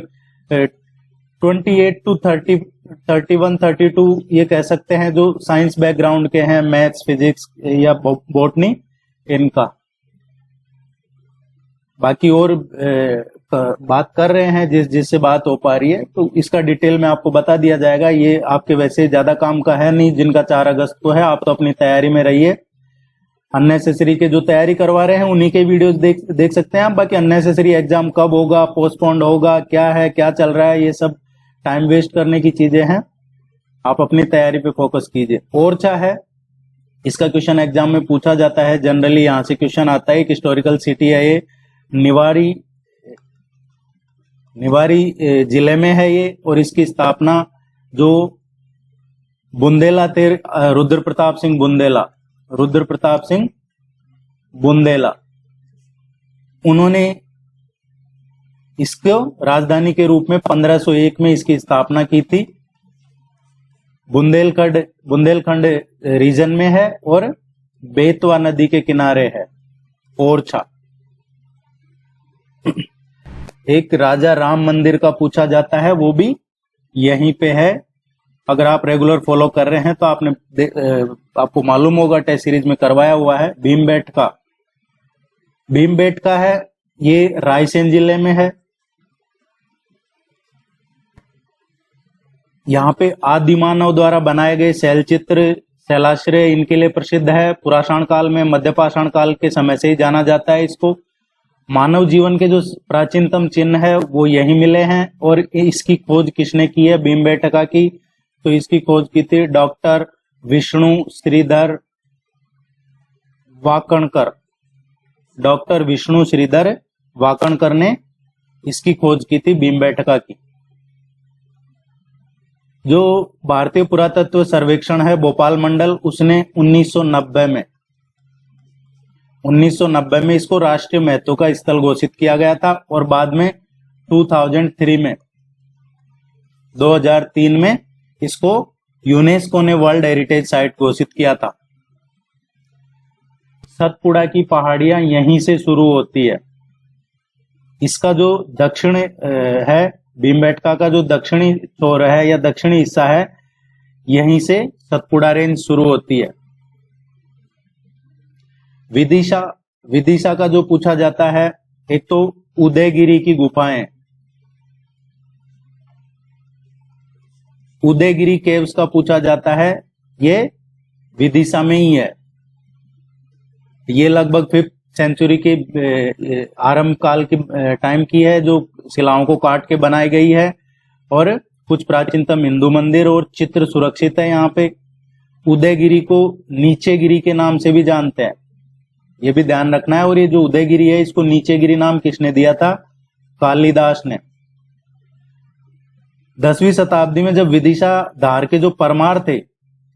28 to 30, 31, 32 ये कह सकते हैं जो साइंस बैकग्राउंड के हैं, मैथ्स, फिजिक्स या बॉटनी, इनका। बाकी और बात कर रहे हैं जिससे बात हो पा रही है, तो इसका डिटेल में आपको बता दिया जाएगा। ये आपके वैसे ज्यादा काम का है नहीं, जिनका 4 अगस्त को है, आप तो अपनी तैयारी में रहिए। अननेसेसरी के जो तैयारी करवा रहे हैं उन्हीं के वीडियोस देख सकते हैं आप। बाकी अननेसेसरी एग्जाम कब होगा, पोस्टपोन्ड होगा, क्या है, क्या चल रहा है, ये सब टाइम वेस्ट करने की चीजें हैं। आप अपनी तैयारी पे फोकस कीजिए। ओरछा है, इसका क्वेश्चन एग्जाम में पूछा जाता है, जनरली यहाँ से क्वेश्चन आता है। एक हिस्टोरिकल सिटी है ये, निवारी जिले में है ये, और इसकी स्थापना जो बुंदेला थे, रुद्र प्रताप सिंह बुंदेला, उन्होंने इसको राजधानी के रूप में 1501 में इसकी स्थापना की थी। बुंदेलखंड रीजन में है, और बेतवा नदी के किनारे है ओरछा। एक राजा राम मंदिर का पूछा जाता है, वो भी यहीं पे है। अगर आप रेगुलर फॉलो कर रहे हैं तो आपको मालूम होगा, टेस्ट सीरीज में करवाया हुआ है। भीमबेटका है, ये रायसेन जिले में है। यहाँ पे आदिमानव द्वारा बनाए गए शैलचित्र, शैलाश्रय इनके लिए प्रसिद्ध है। पुराषाण काल में, मध्यपाषाण काल के समय से ही जाना जाता है इसको। मानव जीवन के जो प्राचीनतम चिन्ह है वो यही मिले हैं। और इसकी खोज किसने की है भीमबेटका की? तो इसकी खोज की थी डॉक्टर विष्णु श्रीधर वाकणकर ने इसकी खोज की थी भीमबेटका की। जो भारतीय पुरातत्व सर्वेक्षण है भोपाल मंडल, उसने 1990 में इसको राष्ट्रीय महत्व का स्थल घोषित किया गया था और बाद में 2003 में इसको यूनेस्को ने वर्ल्ड हेरिटेज साइट घोषित किया था। सतपुड़ा की पहाड़ियां यहीं से शुरू होती है। इसका जो दक्षिण है, भीमबेटका का जो दक्षिणी छोर है या दक्षिणी हिस्सा है, यहीं से सतपुड़ा रेंज शुरू होती है। विदिशा का जो पूछा जाता है, एक तो उदयगिरी की गुफाएं, उदयगिरी केव्स का पूछा जाता है, ये विदिशा में ही है। ये लगभग 5th सेंचुरी के आरंभ काल के टाइम की है, जो शिलाओं को काट के बनाई गई है और कुछ प्राचीनतम हिंदू मंदिर और चित्र सुरक्षित है यहाँ पे। उदयगिरी को नीचेगिरी के नाम से भी जानते हैं, ये भी ध्यान रखना है। और ये जो उदयगिरी है, इसको नीचेगिरी नाम किसने दिया था? कालिदास ने। 10वीं शताब्दी में जब विदिशा धार के जो परमार थे,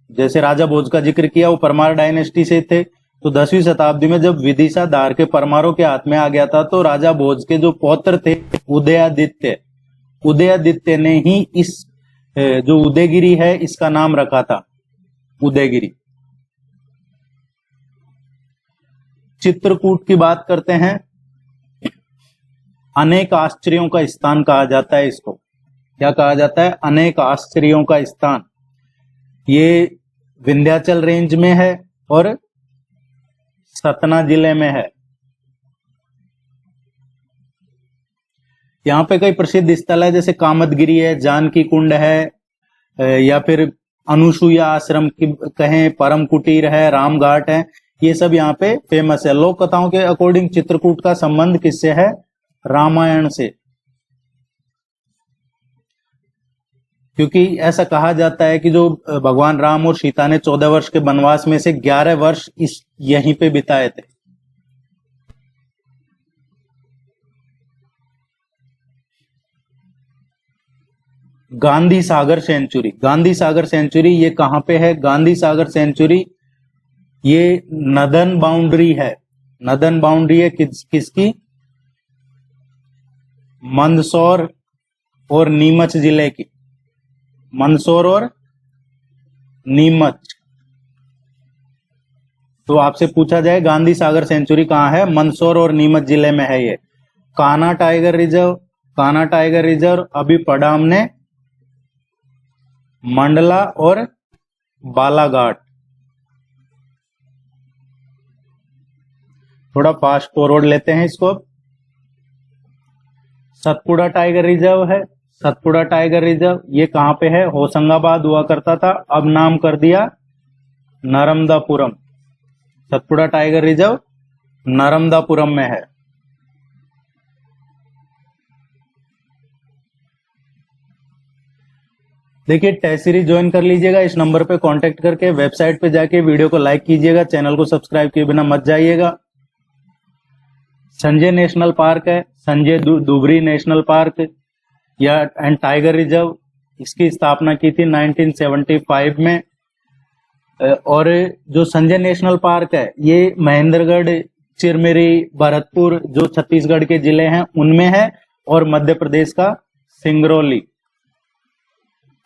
जैसे राजा भोज का जिक्र किया, वो परमार डायनेस्टी से थे, तो 10वीं शताब्दी में जब विदिशा धार के परमारों के हाथ में आ गया था, तो राजा भोज के जो पौत्र थे उदयादित्य ने ही इस जो उदयगिरी है इसका नाम रखा था, उदयगिरी। चित्रकूट की बात करते हैं। अनेक आश्चर्यों का स्थान कहा जाता है इसको। क्या कहा जाता है? अनेक आश्चर्यों का स्थान। ये विंध्याचल रेंज में है और सतना जिले में है। यहाँ पे कई प्रसिद्ध स्थल है, जैसे कामदगिरी है, जानकी कुंड है, या फिर अनुसुईया आश्रम की कहें, परम कुटीर है, राम घाट है, ये सब यहाँ पे फेमस है। लोक कथाओं के अकॉर्डिंग चित्रकूट का संबंध किससे है? रामायण से, क्योंकि ऐसा कहा जाता है कि जो भगवान राम और सीता ने 14 वर्ष के वनवास में से 11 वर्ष यहीं पे बिताए थे। गांधी सागर सेंचुरी, गांधी सागर सेंचुरी ये कहां पे है? गांधी सागर सेंचुरी ये नदन बाउंड्री है। नदन बाउंड्री है किसकी? मंदसौर और नीमच जिले की। मंदसौर और नीमच। तो आपसे पूछा जाए गांधी सागर सेंचुरी कहां है? मंदसौर और नीमच जिले में है ये। कान्हा टाइगर रिजर्व अभी पढ़ा हमने मंडला और बालाघाट। थोड़ा फास्ट फॉरवर्ड लेते हैं इसको। सतपुड़ा टाइगर रिजर्व है। सतपुड़ा टाइगर रिजर्व ये कहां पे है? होशंगाबाद हुआ करता था, अब नाम कर दिया नर्मदापुरम। सतपुड़ा टाइगर रिजर्व नर्मदापुरम में है। देखिए, टेस्ट सीरीज ज्वाइन कर लीजिएगा, इस नंबर पे कांटेक्ट करके। वेबसाइट पे जाके वीडियो को लाइक कीजिएगा, चैनल को सब्सक्राइब किए बिना मत जाइएगा। संजय नेशनल पार्क है, संजय दुबरी नेशनल पार्क या एंड टाइगर रिजर्व, इसकी स्थापना की थी 1975 में। और जो संजय नेशनल पार्क है ये महेंद्रगढ़, चिरमिरी, भरतपुर जो छत्तीसगढ़ के जिले हैं उनमें है, और मध्य प्रदेश का सिंगरौली,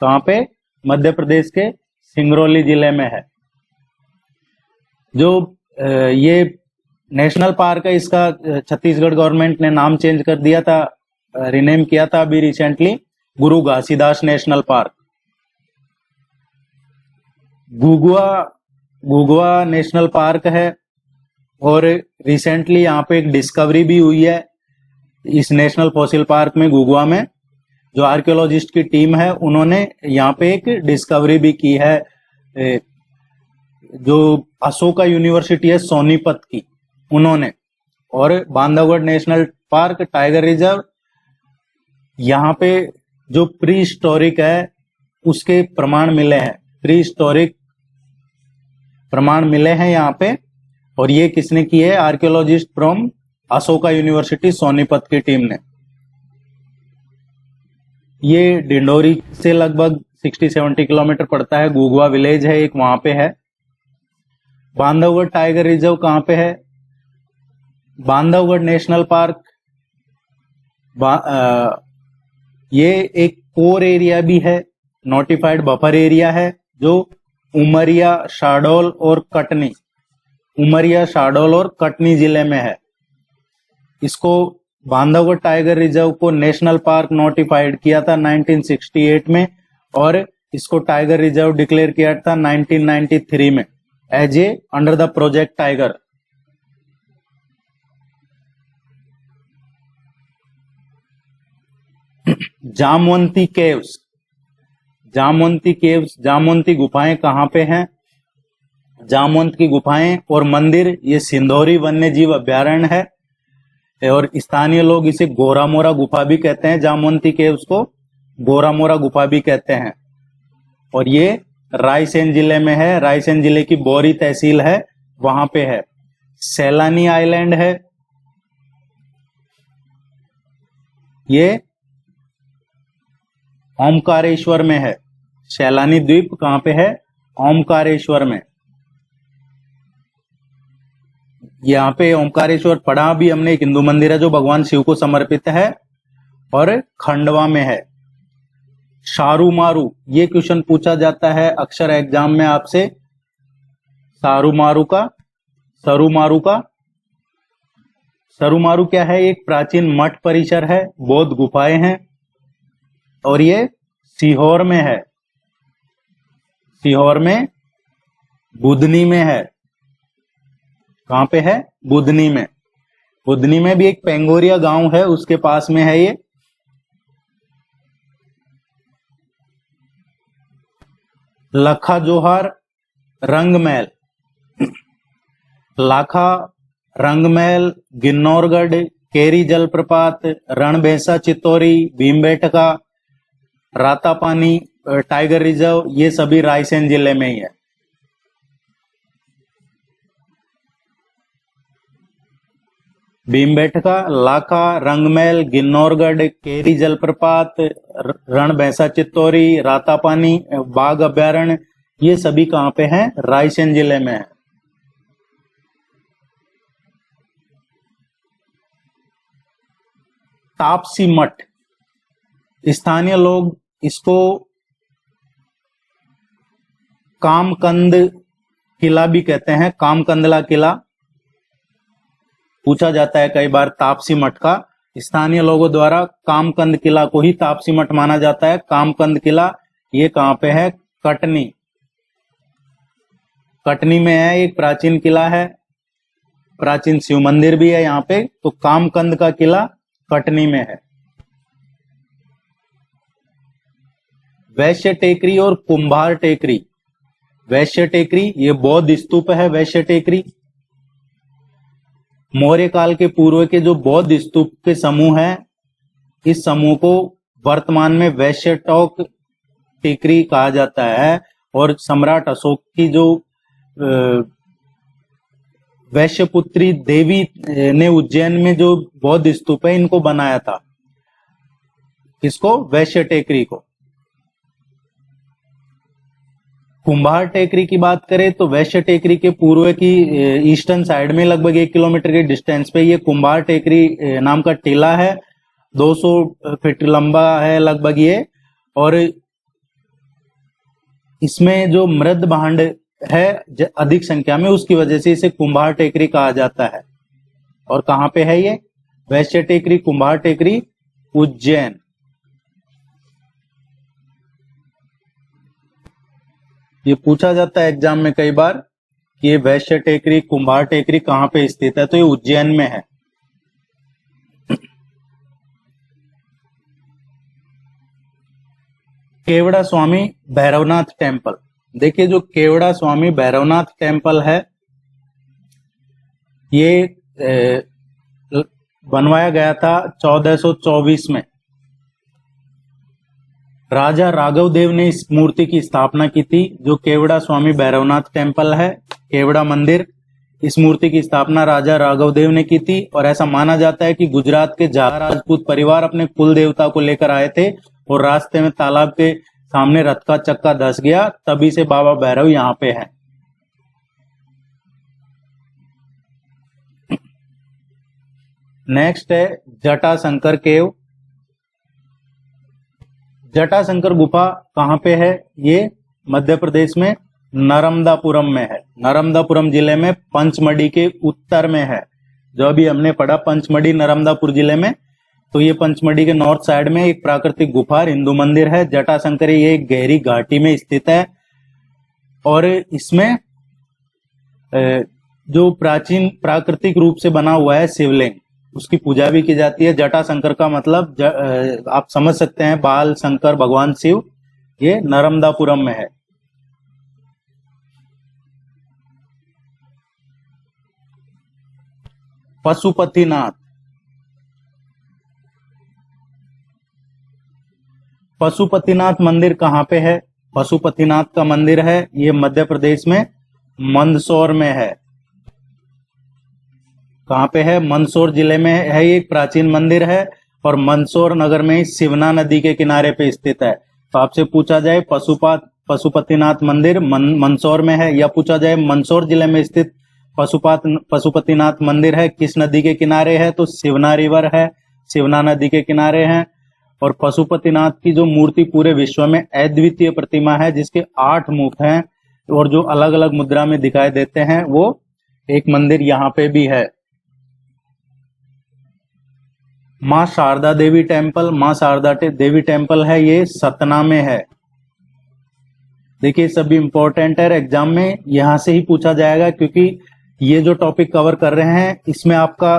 कहां पे? मध्य प्रदेश के सिंगरौली जिले में है। जो ये नेशनल पार्क है, इसका छत्तीसगढ़ गवर्नमेंट ने नाम चेंज कर दिया था, रिनेम किया था अभी recently, Guru Ghasidas national park. Ghughua national park है, और रिसेंटली यहाँ पे एक डिस्कवरी भी हुई है इस नेशनल फॉसिल पार्क में। घुघुआ में जो आर्कियोलॉजिस्ट की टीम है उन्होंने यहाँ पे एक डिस्कवरी भी की है, जो अशोका यूनिवर्सिटी है सोनीपत की, उन्होंने। और Bandhavgarh national park tiger reserve, यहाँ पे जो प्री हिस्टोरिक है उसके प्रमाण मिले हैं, प्री हिस्टोरिक प्रमाण मिले हैं यहाँ पे। और ये किसने की है? Archaeologist from Ashoka university Sonipat की टीम ने। ये डिंडोरी से लगभग 60-70 किलोमीटर पड़ता है। गुगवा विलेज है एक, वहां पे है। बांधवगढ़ टाइगर रिजर्व कहाँ पे है? बांधवगढ़ नेशनल पार्क ये एक कोर एरिया भी है, नोटिफाइड बफर एरिया है, जो उमरिया, शाहडोल और कटनी जिले में है। इसको बांधवगढ़ टाइगर रिजर्व को नेशनल पार्क नोटिफाइड किया था 1968 में, और इसको टाइगर रिजर्व डिक्लेयर किया था 1993 में as a under the project tiger. Jamvanti caves, Jamvanti गुफाएं कहाँ पे हैं? जामवंत की गुफाएं और मंदिर ये सिंधौरी वन्य जीव अभ्यारण्य है, और स्थानीय लोग इसे गोरामोरा गुफा भी कहते हैं। जामवंती केव्स को गोरामोरा गुफा भी कहते हैं, और ये रायसेन जिले में है। रायसेन जिले की बोरी तहसील है, वहां पे है। सैलानी आइलैंड है, ये ओमकारेश्वर में है। सैलानी द्वीप कहां पे है? ओमकारेश्वर में। यहाँ पे ओमकारेश्वर पढ़ा भी हमने, एक हिंदू मंदिर है जो भगवान शिव को समर्पित है, और खंडवा में है। शारूमारू, ये क्वेश्चन पूछा जाता है अक्सर एग्जाम में आपसे। सरुमारू क्या है? एक प्राचीन मठ परिसर है, बौद्ध गुफाएं हैं, और ये सीहोर में है। सीहोर में बुधनी में है। कहां पे है? बुधनी में। बुधनी में भी एक पेंगोरिया गांव है, उसके पास में है ये। लखा जोहार रंगमहल, लाखा रंगमहल, गिन्नौरगढ़, केरी जलप्रपात, रणभेसा चित्तौरी, भीमबेटका, रातापानी टाइगर रिजर्व, ये सभी रायसेन जिले में ही है। भीमबेटका, लाखा, रंगमहल, गिन्नौरगढ़, केरी जलप्रपात, रणभैंसा चित्तौरी, रातापानी बाघ अभ्यारण्य, ये सभी कहां पे हैं? रायसेन जिले में है। तापसी मठ, स्थानीय लोग इसको कामकंद किला भी कहते हैं। कामकंदला किला पूछा जाता है कई बार तापसी मठ का। स्थानीय लोगों द्वारा कामकंद किला को ही तापसी मठ माना जाता है। कामकंद किला ये कहां पे है? कटनी। कटनी में है, एक प्राचीन किला है, प्राचीन शिव मंदिर भी है यहाँ पे। तो कामकंद का किला कटनी में है। वैश्य टेकरी और कुंभार टेकरी, वैश्य टेकरी ये बौद्ध स्तूप है। वैश्य टेकरी मौर्य काल के पूर्व के जो बौद्ध स्तूप के समूह हैं, इस समूह को वर्तमान में वैश्य टोक टेकरी कहा जाता है। और सम्राट अशोक की जो वैश्यपुत्री देवी ने उज्जैन में जो बौद्ध स्तूप है, इनको बनाया था। किसको? वैश्य टेकरी को। कुंभार टेकरी की बात करें तो वैश्य टेकरी के पूर्व की ईस्टर्न साइड में लगभग 1 किलोमीटर के डिस्टेंस पे ये कुंभार टेकरी नाम का टीला है। 200 फीट लंबा है लगभग ये, और इसमें जो मृद भांड है अधिक संख्या में, उसकी वजह से इसे कुंभार टेकरी कहा जाता है। और कहाँ पे है ये? वैश्य टेकरी, कुंभार टेकरी, उज्जैन। ये पूछा जाता है एग्जाम में कई बार कि ये वैश्य टेकरी, कुंभार टेकरी कहां पे स्थित है, तो ये उज्जैन में है। केवड़ा स्वामी भैरवनाथ टेम्पल, देखिए जो केवड़ा स्वामी भैरवनाथ टेम्पल है, ये बनवाया गया था 1424 में। राजा राघव देव ने इस मूर्ति की स्थापना की थी। जो केवड़ा स्वामी भैरवनाथ टेम्पल है, केवड़ा मंदिर, इस मूर्ति की स्थापना राजा राघव देव ने की थी। और ऐसा माना जाता है कि गुजरात के झाला राजपूत परिवार अपने कुल देवता को लेकर आए थे, और रास्ते में तालाब के सामने रथ का चक्का धस गया, तभी से बाबा भैरव यहाँ पे है। नेक्स्ट है जटाशंकर केव। जटाशंकर गुफा कहाँ पे है? ये मध्य प्रदेश में नर्मदापुरम में है। नर्मदापुरम जिले में पंचमढ़ी के उत्तर में है। जो अभी हमने पढ़ा पंचमढ़ी नर्मदापुर जिले में, तो ये पंचमढ़ी के नॉर्थ साइड में एक प्राकृतिक गुफा हिंदू मंदिर है। जटाशंकर ये एक गहरी घाटी में स्थित है और इसमें जो प्राचीन प्राकृतिक रूप से बना हुआ है शिवलिंग, उसकी पूजा भी की जाती है। जटाशंकर का मतलब आप समझ सकते हैं, बाल शंकर भगवान शिव। ये नर्मदापुरम में है। पशुपतिनाथ। पशुपतिनाथ मंदिर कहाँ पे है? पशुपतिनाथ का मंदिर है, ये मध्य प्रदेश में मंदसौर में है। कहाँ पे है? मंदसौर जिले में है। ये एक प्राचीन मंदिर है और मंदसौर नगर में शिवना नदी के किनारे पे स्थित है। तो आपसे पूछा जाए पशुपतिनाथ मंदिर मंदसौर में है, या पूछा जाए मंदसौर जिले में स्थित पशुपतिनाथ मंदिर है किस नदी के किनारे है? तो शिवना रिवर है, शिवना नदी के किनारे है। और पशुपतिनाथ की जो मूर्ति पूरे विश्व में अद्वितीय प्रतिमा है, जिसके 8 मुख हैं और जो अलग अलग मुद्रा में दिखाई देते हैं, वो एक मंदिर यहाँ पे भी है। माँ शारदा देवी टेम्पल। माँ शारदा देवी टेम्पल है, ये सतना में है। देखिए सभी इंपॉर्टेंट है, एग्जाम में यहां से ही पूछा जाएगा, क्योंकि ये जो टॉपिक कवर कर रहे हैं इसमें आपका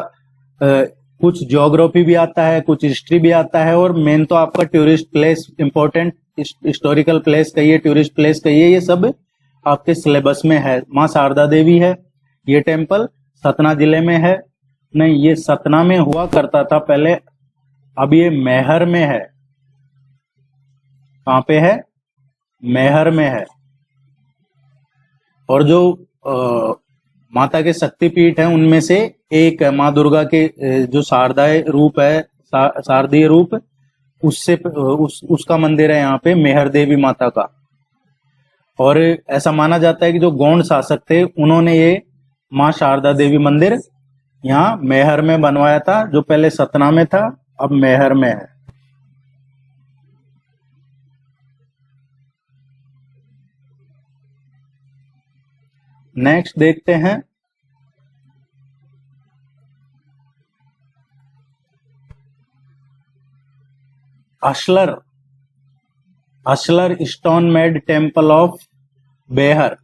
कुछ ज्योग्राफी भी आता है, कुछ हिस्ट्री भी आता है, और मेन तो आपका tourist place, important historical place कहिए, टूरिस्ट प्लेस कहिए, ये सब आपके सिलेबस में है। माँ शारदा देवी है, ये टेम्पल सतना जिले में है। नहीं, ये सतना में हुआ करता था पहले, अब ये मैहर में है। कहाँ पे है? मैहर में है। और जो माता के शक्तिपीठ है उनमें से एक है, माँ दुर्गा के जो शारदाय रूप है, शारदीय रूप, उससे उसका मंदिर है यहाँ पे, मैहर देवी माता का। और ऐसा माना जाता है कि जो गौंड शासक थे उन्होंने ये माँ शारदा देवी मंदिर यहाँ मैहर में बनवाया था, जो पहले सतना में था अब मैहर में है। नेक्स्ट देखते हैं ashlar stone made temple of Behar.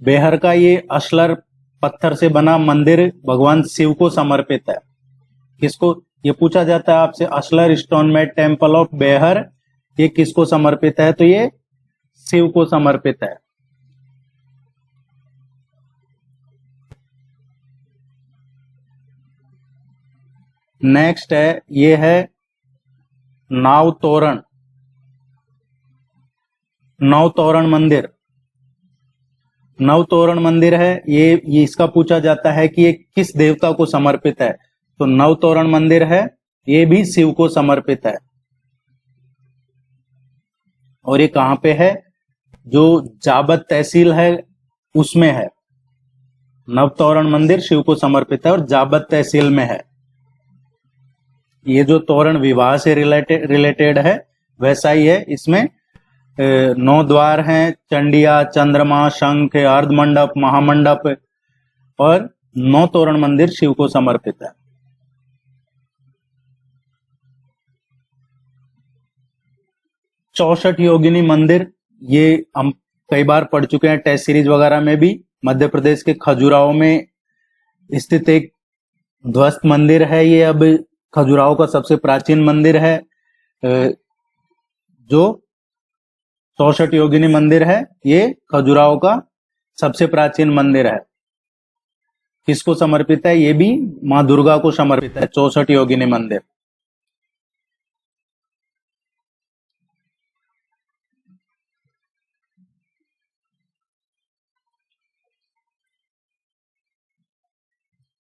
Behar का ये अशलर पत्थर से बना मंदिर भगवान शिव को समर्पित है। किसको? ये पूछा जाता है आपसे, ashlar stone made temple of Behar ये किसको समर्पित है? तो ये शिव को समर्पित है। नेक्स्ट है, ये है नवतोरण। नवतोरण मंदिर। नवतोरण मंदिर है, ये इसका पूछा जाता है कि ये किस देवता को समर्पित है? तो नवतोरण मंदिर है, ये भी शिव को समर्पित है। और ये कहां पे है? जो जाबत तहसील है उसमें है। नवतोरण मंदिर शिव को समर्पित है और जाबत तहसील में है। ये जो तोरण विवाह से रिलेटेड है वैसा ही है। इसमें 9 द्वार हैं, चंडिया, चंद्रमा, शंख, अर्धमंडप, महामंडप, और 9 तोरण मंदिर शिव को समर्पित है। चौसठ योगिनी मंदिर, ये हम कई बार पढ़ चुके हैं टेस्ट सीरीज वगैरह में भी। मध्य प्रदेश के खजुराहो में स्थित एक ध्वस्त मंदिर है। ये अब खजुराहो का सबसे प्राचीन मंदिर है। जो 64 योगिनी मंदिर है, ये खजुराहो का सबसे प्राचीन मंदिर है। किसको समर्पित है? ये भी माँ दुर्गा को समर्पित है, 64 योगिनी मंदिर।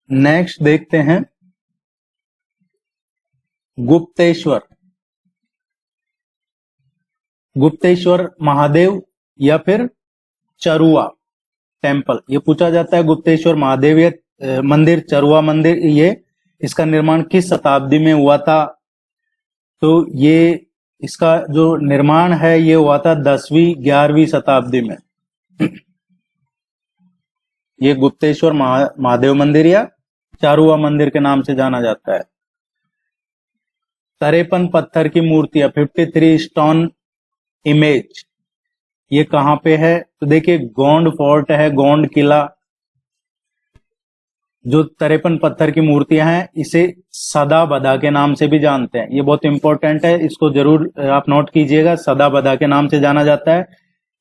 नेक्स्ट देखते हैं गुप्तेश्वर। गुप्तेश्वर महादेव या फिर चरुआ टेम्पल, ये पूछा जाता है। गुप्तेश्वर महादेव मंदिर, चरुआ मंदिर, ये इसका निर्माण किस शताब्दी में हुआ था? तो ये इसका जो निर्माण है ये हुआ था 10वीं 11वीं शताब्दी में। ये गुप्तेश्वर महादेव मंदिर या चारुआ मंदिर के नाम से जाना जाता है। 53 पत्थर की मूर्तियां, 53 स्टोन इमेज, ये कहां पे है? तो देखिए गोंड फोर्ट है, गोंड किला। जो 53 पत्थर की मूर्तियां हैं इसे सदा बदा के नाम से भी जानते हैं। ये बहुत इंपॉर्टेंट है, इसको जरूर आप नोट कीजिएगा। सदा बदा के नाम से जाना जाता है।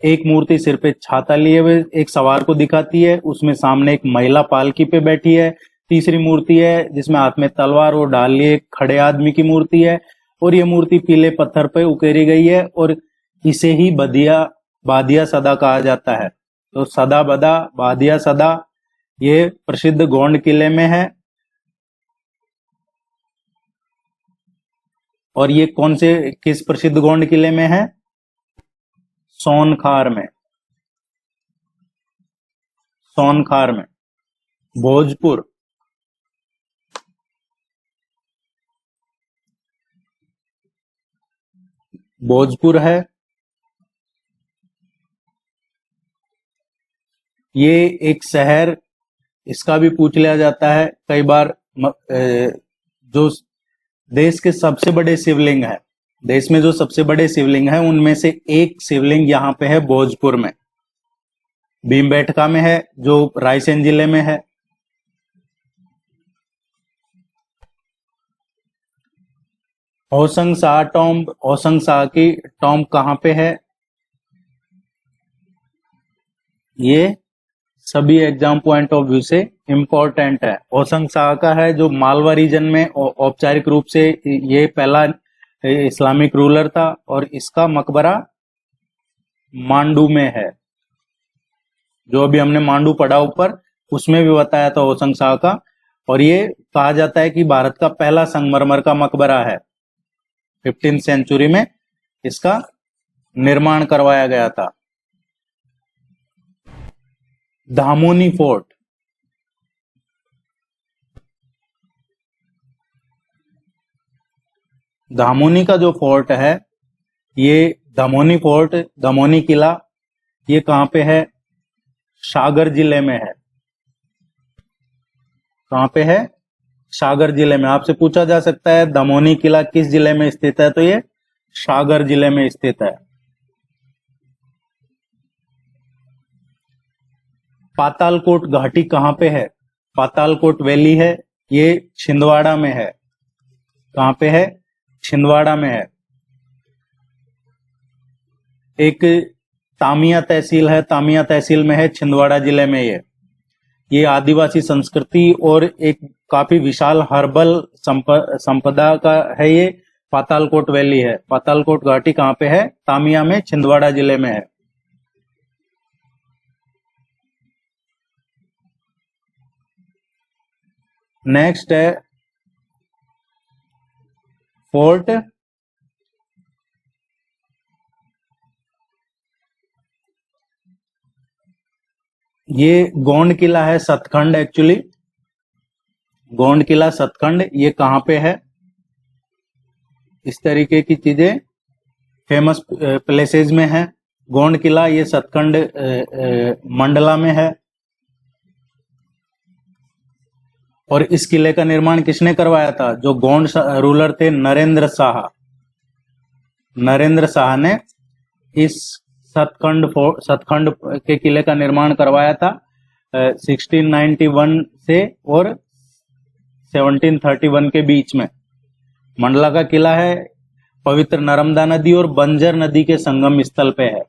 एक मूर्ति सिर पे छाता लिए हुए एक सवार को दिखाती है, उसमें सामने एक महिला पालकी पे बैठी है। तीसरी मूर्ति है जिसमें हाथ में तलवार और ढाल लिए खड़े आदमी की मूर्ति है, और ये मूर्ति पीले पत्थर पे उकेरी गई है, और इसे ही बादिया सदा कहा जाता है। तो सदा बदा, बादिया सदा, ये प्रसिद्ध गोंड किले में है। और ये किस प्रसिद्ध गोंड किले में है? सोनखार में, सोनखार में। भोजपुर, भोजपुर है। ये एक शहर, इसका भी पूछ लिया जाता है कई बार। जो देश के सबसे बड़े शिवलिंग है, देश में जो सबसे बड़े शिवलिंग है उनमें से एक शिवलिंग यहाँ पे है भोजपुर में, भीमबेटका में है, जो रायसेन जिले में है। होशंग शाह टॉम्ब, होशंग शाह की टॉम्ब कहां पे है? ये सभी एग्जाम पॉइंट ऑफ व्यू से इंपॉर्टेंट है। होशंग शाह का है जो मालवा रीजन में औपचारिक रूप से ये पहला इस्लामिक रूलर था, और इसका मकबरा मांडू में है। जो अभी हमने मांडू पढ़ा ऊपर, उसमें भी बताया था होशंग शाह का। और ये कहा जाता है कि भारत का पहला संगमरमर का मकबरा है। 15वीं सेंचुरी में इसका निर्माण करवाया गया था। धामोनी फोर्ट, धामोनी का जो फोर्ट है, ये धामोनी फोर्ट, धामोनी किला, ये कहां पे है? सागर जिले में है। कहां पे है? सागर जिले में। आपसे पूछा जा सकता है धामोनी किला किस जिले में स्थित है? तो ये सागर जिले में स्थित है। पातालकोट घाटी कहां पे है? पातालकोट वैली है, ये छिंदवाड़ा में है। कहां पे है? छिंदवाड़ा में है। एक तामिया तहसील है, तामिया तहसील में है, छिंदवाड़ा जिले में। ये आदिवासी संस्कृति और एक काफी विशाल हर्बल संपदा का है। ये पातालकोट वैली है। पातालकोट घाटी कहां पे है? तामिया में, छिंदवाड़ा जिले में है। नेक्स्ट है फोर्ट ये गोंड किला है, सतखंड। एक्चुअली गोंड किला सतखंड, ये कहां पे है? इस तरीके की चीजें फेमस प्लेसेस में है। गोंड किला ये सतखंड मंडला में है। और इस किले का निर्माण किसने करवाया था? जो गोंड रूलर थे, नरेंद्र शाह। नरेंद्र शाह ने इस सतखंड के किले का निर्माण करवाया था 1691 से और 1731 के बीच में। मंडला का किला है, पवित्र नर्मदा नदी और बंजर नदी के संगम स्थल पे है।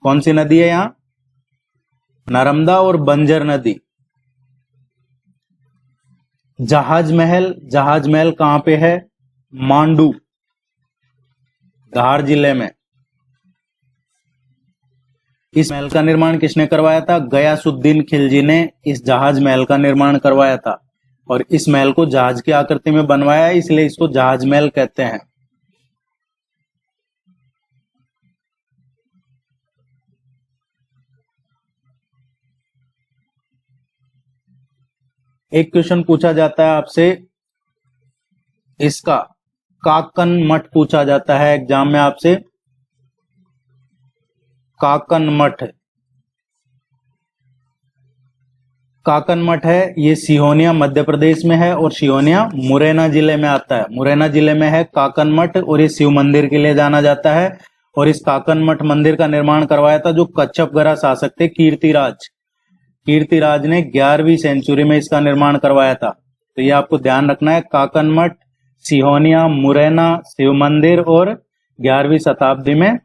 कौन सी नदी है यहाँ? नर्मदा और बंजर नदी। जहाज महल, जहाज महल कहां पे है? मांडू, धार जिले में। इस महल का निर्माण किसने करवाया था? गयासुद्दीन खिलजी ने इस जहाज महल का निर्माण करवाया था। और इस महल को जहाज की आकृति में बनवाया है, इसलिए इसको जहाज महल कहते हैं। एक क्वेश्चन पूछा जाता है आपसे, इसका काकन मठ पूछा जाता है एग्जाम में आपसे। काकन मठ, काकन मठ है, ये सिहोनिया मध्य प्रदेश में है और सिहोनिया मुरैना जिले में आता है। मुरैना जिले में है काकन मठ और ये शिव मंदिर के लिए जाना जाता है। और इस काकन मठ मंदिर का निर्माण करवाया था जो कच्छपगढ़ शासक थे कीर्तिराज। कीर्तिराज ने 11वीं सेंचुरी में इसका निर्माण करवाया था। तो ये आपको ध्यान रखना है, काकन मठ, सिहोनिया, मुरैना, शिव मंदिर और 11वीं शताब्दी में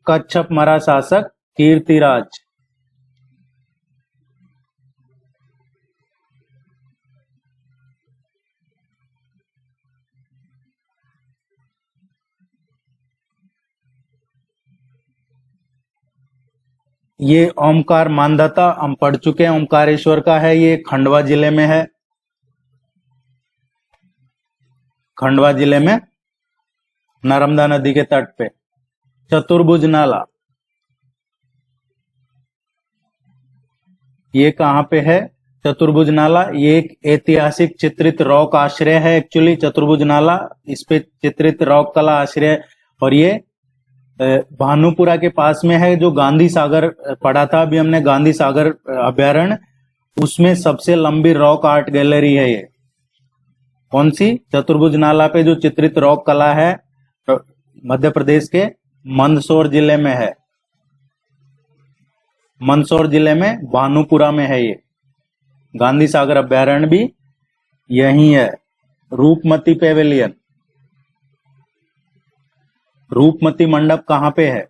कच्छप मरा शासक कीर्तिराज। ये ओमकार मानधाता हम पढ़ चुके हैं, ओमकारेश्वर का है, ये खंडवा जिले में है। खंडवा जिले में नर्मदा नदी के तट पे। चतुर्भुज नाला, ये कहां पे है? चतुर्भुज नाला ये एक ऐतिहासिक चित्रित रॉक आश्रय है। एक्चुअली चतुर्भुज नाला इस पे चित्रित रॉक कला आश्रय, और ये भानुपुरा के पास में है। जो गांधी सागर पढ़ा था अभी हमने, गांधी सागर अभ्यारण्य, उसमें सबसे लंबी रॉक आर्ट गैलरी है ये। कौन सी? चतुर्भुज नाला पे जो चित्रित रॉक कला है, मध्य प्रदेश के मंदसौर जिले में है। मंदसौर जिले में भानुपुरा में है ये। गांधी सागर अभ्यारण्य भी यही है। रूपमती पेवेलियन, रूपमती मंडप कहां पे है?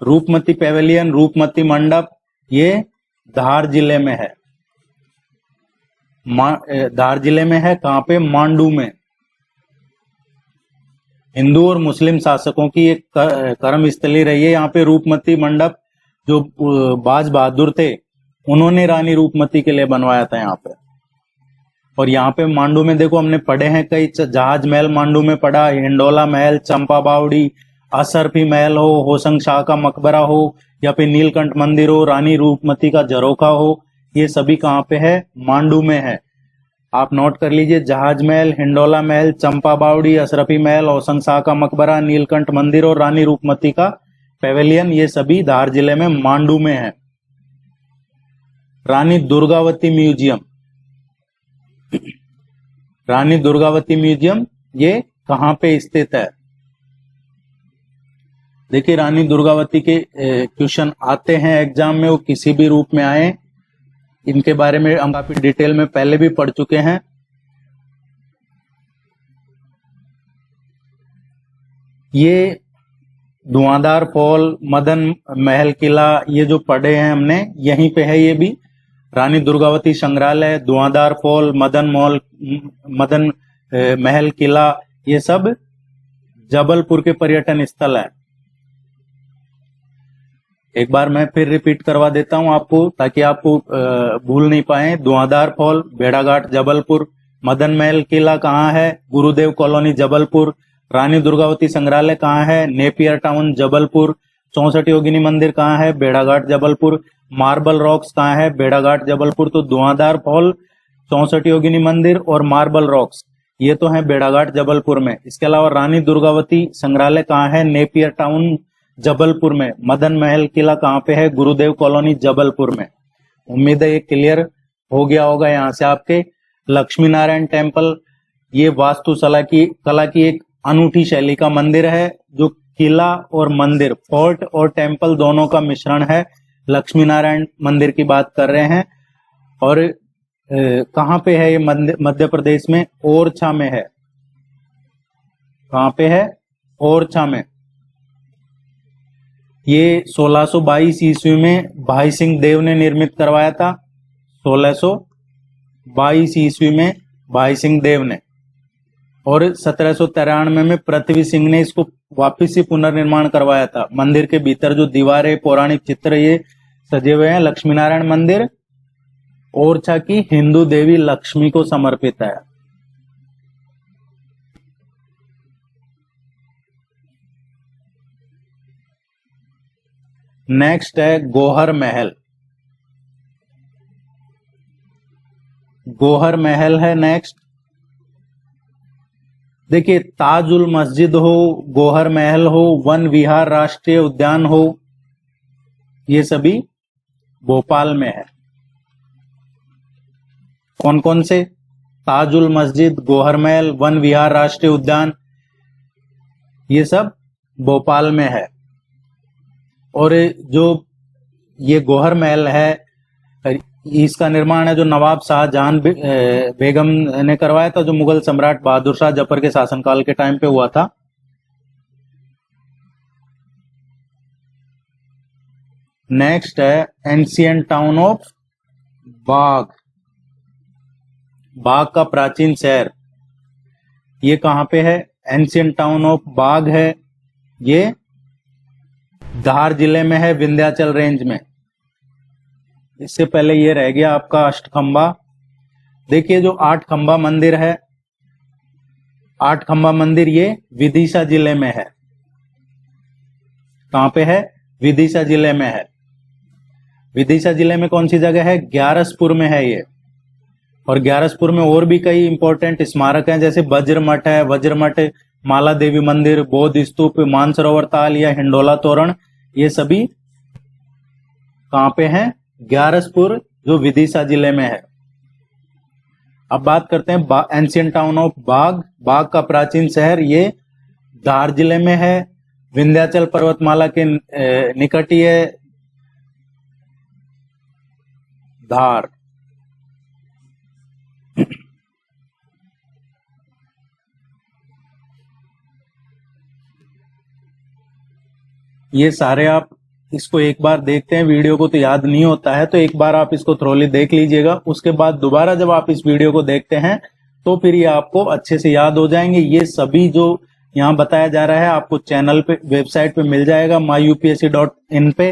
रूपमती पेवेलियन, रूपमती मंडप ये धार जिले में है। धार जिले में है। कहां पे? मांडू में। हिंदू और मुस्लिम शासकों की एक कर्म स्थली रही है यहाँ पे रूपमती मंडप। जो बाज बहादुर थे उन्होंने रानी रूपमती के लिए बनवाया था यहाँ पे। और यहाँ पे मांडू में देखो, हमने पढ़े हैं कई जहाज महल मांडू में पढ़ा, हिंडोला महल, चंपा बावड़ी, असरफी महल हो, होशंग शाह का मकबरा हो, या फिर नीलकंठ मंदिर हो, रानी रूपमती का झरोखा हो, ये सभी कहाँ पे है? मांडू में है। आप नोट कर लीजिए, जहाज महल, हिंडोला महल, चंपा बावड़ी, असरफी महल, होशंग शाह का मकबरा, नीलकंठ मंदिर और रानी रूपमती का पेवेलियन, ये सभी धार जिले में मांडू में है। रानी दुर्गावती म्यूजियम, रानी दुर्गावती म्यूजियम ये कहां पे स्थित है? देखिए, रानी दुर्गावती के क्वेश्चन आते हैं एग्जाम में, वो किसी भी रूप में आए, इनके बारे में हम काफी डिटेल में पहले भी पढ़ चुके हैं। ये धुआंधार फॉल, मदन महल किला, ये जो पढ़े हैं हमने, यहीं पे है ये भी। रानी दुर्गावती संग्रहालय, धुआंधार फॉल, मदन महल किला, ये सब जबलपुर के पर्यटन स्थल है। एक बार मैं फिर रिपीट करवा देता हूं आपको, ताकि आपको भूल नहीं पाए। धुआंधार फॉल भेड़ाघाट जबलपुर, मदन महल किला कहाँ है? गुरुदेव कॉलोनी जबलपुर। रानी दुर्गावती संग्रहालय कहाँ है? Napier town Jabalpur. 64 योगिनी मंदिर कहाँ है? भेड़ाघाट जबलपुर। मार्बल रॉक्स कहाँ है? भेड़ाघाट जबलपुर। तो धुआंधार फॉल, 64 योगिनी मंदिर और मार्बल रॉक्स, ये तो है भेड़ाघाट जबलपुर में। इसके अलावा रानी दुर्गावती संग्रहालय कहाँ है? नेपियर टाउन जबलपुर में। मदन महल किला कहाँ पे है? गुरुदेव कॉलोनी जबलपुर में। उम्मीद है ये क्लियर हो गया होगा यहाँ से आपके। लक्ष्मी नारायण टेम्पल, ये वास्तुकला की एक अनूठी शैली का मंदिर है, जो किला और मंदिर, फोर्ट और टेम्पल दोनों का मिश्रण है। लक्ष्मी नारायण मंदिर की बात कर रहे हैं। और कहाँ पे है ये मंदिर? मध्य प्रदेश में ओरछा में है। कहाँ पे है? ओरछा में। ये 1622 ईस्वी में भाई सिंह देव ने निर्मित करवाया था। 1622 ईस्वी में भाई सिंह देव ने, और 1793 में पृथ्वी सिंह ने इसको वापस से पुनर्निर्माण करवाया था। मंदिर के भीतर जो दीवारें, पौराणिक चित्र ये सजे हुए हैं। लक्ष्मी नारायण मंदिर ओरछा की हिंदू देवी लक्ष्मी को समर्पित है। नेक्स्ट है गौहर महल। गोहर महल है। नेक्स्ट देखिए, ताजुल मस्जिद हो, गोहर महल हो, वन विहार राष्ट्रीय उद्यान हो, ये सभी भोपाल में है। कौन कौन से? ताजुल मस्जिद, गोहर महल, वन विहार राष्ट्रीय उद्यान, ये सब भोपाल में है। और जो ये गोहर महल है, इसका निर्माण है जो नवाब शाहजहां बेगम ने करवाया था, जो मुगल सम्राट बहादुर शाह जफर के शासनकाल के टाइम पे हुआ था। नेक्स्ट है एंशियंट टाउन ऑफ बाघ, बाघ का प्राचीन शहर, ये कहां पे है? एंशियंट टाउन ऑफ बाघ है, ये धार जिले में है, विंध्याचल रेंज में। इससे पहले ये रह गया आपका अष्टखंबा। देखिए जो आठ खंबा मंदिर है, आठ खंबा मंदिर ये विदिशा जिले में है। कहां पे है? विदिशा जिले में है। विदिशा जिले में कौन सी जगह है? ग्यारसपुर में है ये। और ग्यारसपुर में और भी कई इंपॉर्टेंट स्मारक हैं, जैसे वज्र मठ है, वज्र मठ, माला देवी मंदिर, बौद्ध स्तूप, मानसरोवर ताल या हिंडोला तोरण, ये सभी कहां पे हैं? ग्यारसपुर, जो विदिशा जिले में है। अब बात करते हैं एंशियंट टाउन ऑफ बाघ, बाघ का प्राचीन शहर, ये धार जिले में है, विंध्याचल पर्वतमाला के निकट ही है धार। ये सारे आप इसको एक बार देखते हैं, वीडियो को तो याद नहीं होता है, तो एक बार आप इसको थ्रोली देख लीजिएगा। उसके बाद दोबारा जब आप इस वीडियो को देखते हैं तो फिर ये आपको अच्छे से याद हो जाएंगे। ये सभी जो यहाँ बताया जा रहा है आपको चैनल पे, वेबसाइट पे मिल जाएगा, myupsc.in पे।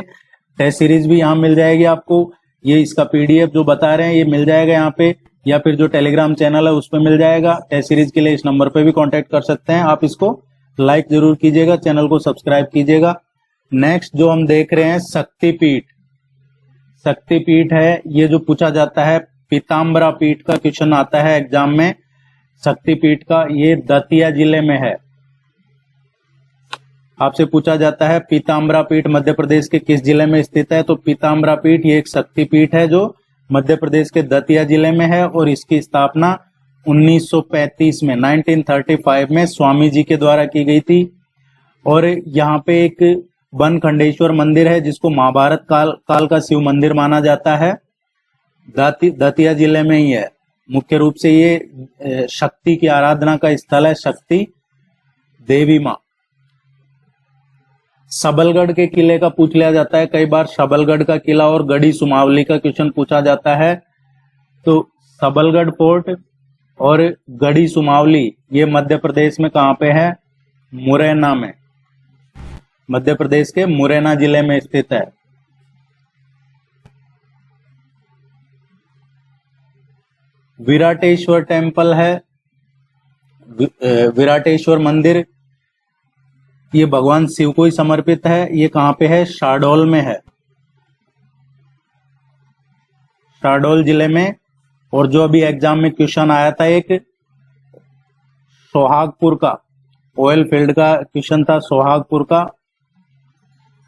टेस्ट सीरीज भी यहाँ मिल जाएगी आपको। ये इसका PDF जो बता रहे हैं ये मिल जाएगा यहाँ पे, या फिर जो टेलीग्राम चैनल है उस पर मिल जाएगा। टेस्ट सीरीज के लिए इस नंबर पे भी कॉन्टेक्ट कर सकते हैं। आप इसको लाइक जरूर कीजिएगा, चैनल को सब्सक्राइब कीजिएगा। नेक्स्ट जो हम देख रहे हैं शक्तिपीठ, शक्तिपीठ है, ये जो पूछा जाता है पीताम्बरा पीठ का क्वेश्चन आता है एग्जाम में। शक्तिपीठ का ये दतिया जिले में है। आपसे पूछा जाता है पीताम्बरा पीठ मध्य प्रदेश के किस जिले में स्थित है, तो पीताम्बरा पीठ ये एक शक्तिपीठ है जो मध्य प्रदेश के दतिया जिले में है। और इसकी स्थापना 1935 में 1935 में स्वामी जी के द्वारा की गई थी। और यहाँ पे एक बनखंडेश्वर मंदिर है जिसको महाभारत काल का शिव मंदिर माना जाता है, दतिया जिले में ही है। मुख्य रूप से ये शक्ति की आराधना का स्थल है, शक्ति देवी माँ। सबलगढ़ के किले का पूछ लिया जाता है कई बार, सबलगढ़ का किला और गढ़ी सुमावली का क्वेश्चन पूछा जाता है। तो सबलगढ़ फोर्ट और गढ़ी सुमावली ये मध्य प्रदेश में कहां पे है? मुरैना में, मध्य प्रदेश के मुरैना जिले में स्थित है। विराटेश्वर टेम्पल है, विराटेश्वर मंदिर, ये भगवान शिव को ही समर्पित है। ये कहां पे है? शहडोल में है, शहडोल जिले में। और जो अभी एग्जाम में क्वेश्चन आया था एक सोहागपुर का, ऑयल फील्ड का क्वेश्चन था, सोहागपुर का,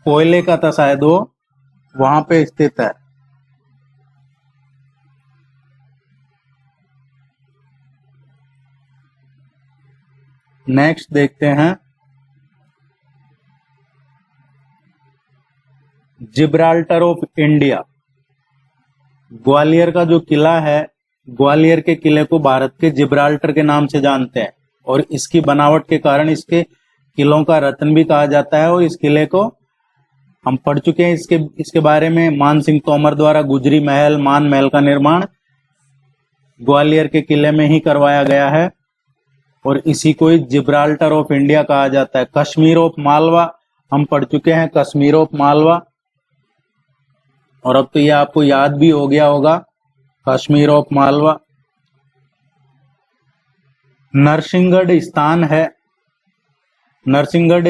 कोयले का था शायद वो, वहां पे स्थित है। नेक्स्ट देखते हैं जिब्राल्टर ऑफ इंडिया। ग्वालियर का जो किला है, ग्वालियर के किले को भारत के जिब्राल्टर के नाम से जानते हैं। और इसकी बनावट के कारण इसके किलों का रत्न भी कहा जाता है। और इस किले को हम पढ़ चुके हैं, इसके बारे में मान सिंह तोमर द्वारा गुजरी महल, मान महल का निर्माण ग्वालियर के किले में ही करवाया गया है। और इसी को ही जिब्राल्टर ऑफ इंडिया कहा जाता है। कश्मीर ऑफ मालवा हम पढ़ चुके हैं, कश्मीर ऑफ मालवा। और अब तो ये आपको याद भी हो गया होगा, कश्मीर ऑफ मालवा। नरसिंहगढ़ स्थान है, नरसिंहगढ़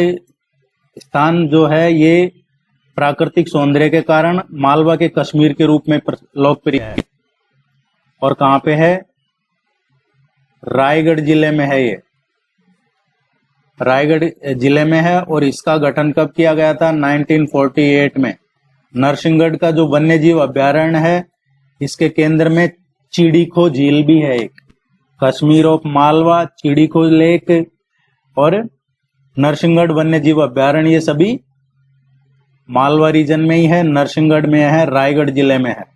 स्थान जो है ये प्राकृतिक सौंदर्य के कारण मालवा के कश्मीर के रूप में लोकप्रिय है। और कहां पे है? रायगढ़ जिले में है। ये रायगढ़ जिले में है और इसका गठन कब किया गया था? 1948 में। नरसिंहगढ़ का जो वन्य जीव अभ्यारण्य है, इसके केंद्र में चिड़ीखो झील भी है एक। कश्मीर ऑफ मालवा, चिड़ीखो लेक और नरसिंहगढ़ वन्य जीव अभ्यारण्य, ये सभी मालवा रीजन में ही है, नरसिंहगढ़ में है, रायगढ़ जिले में है।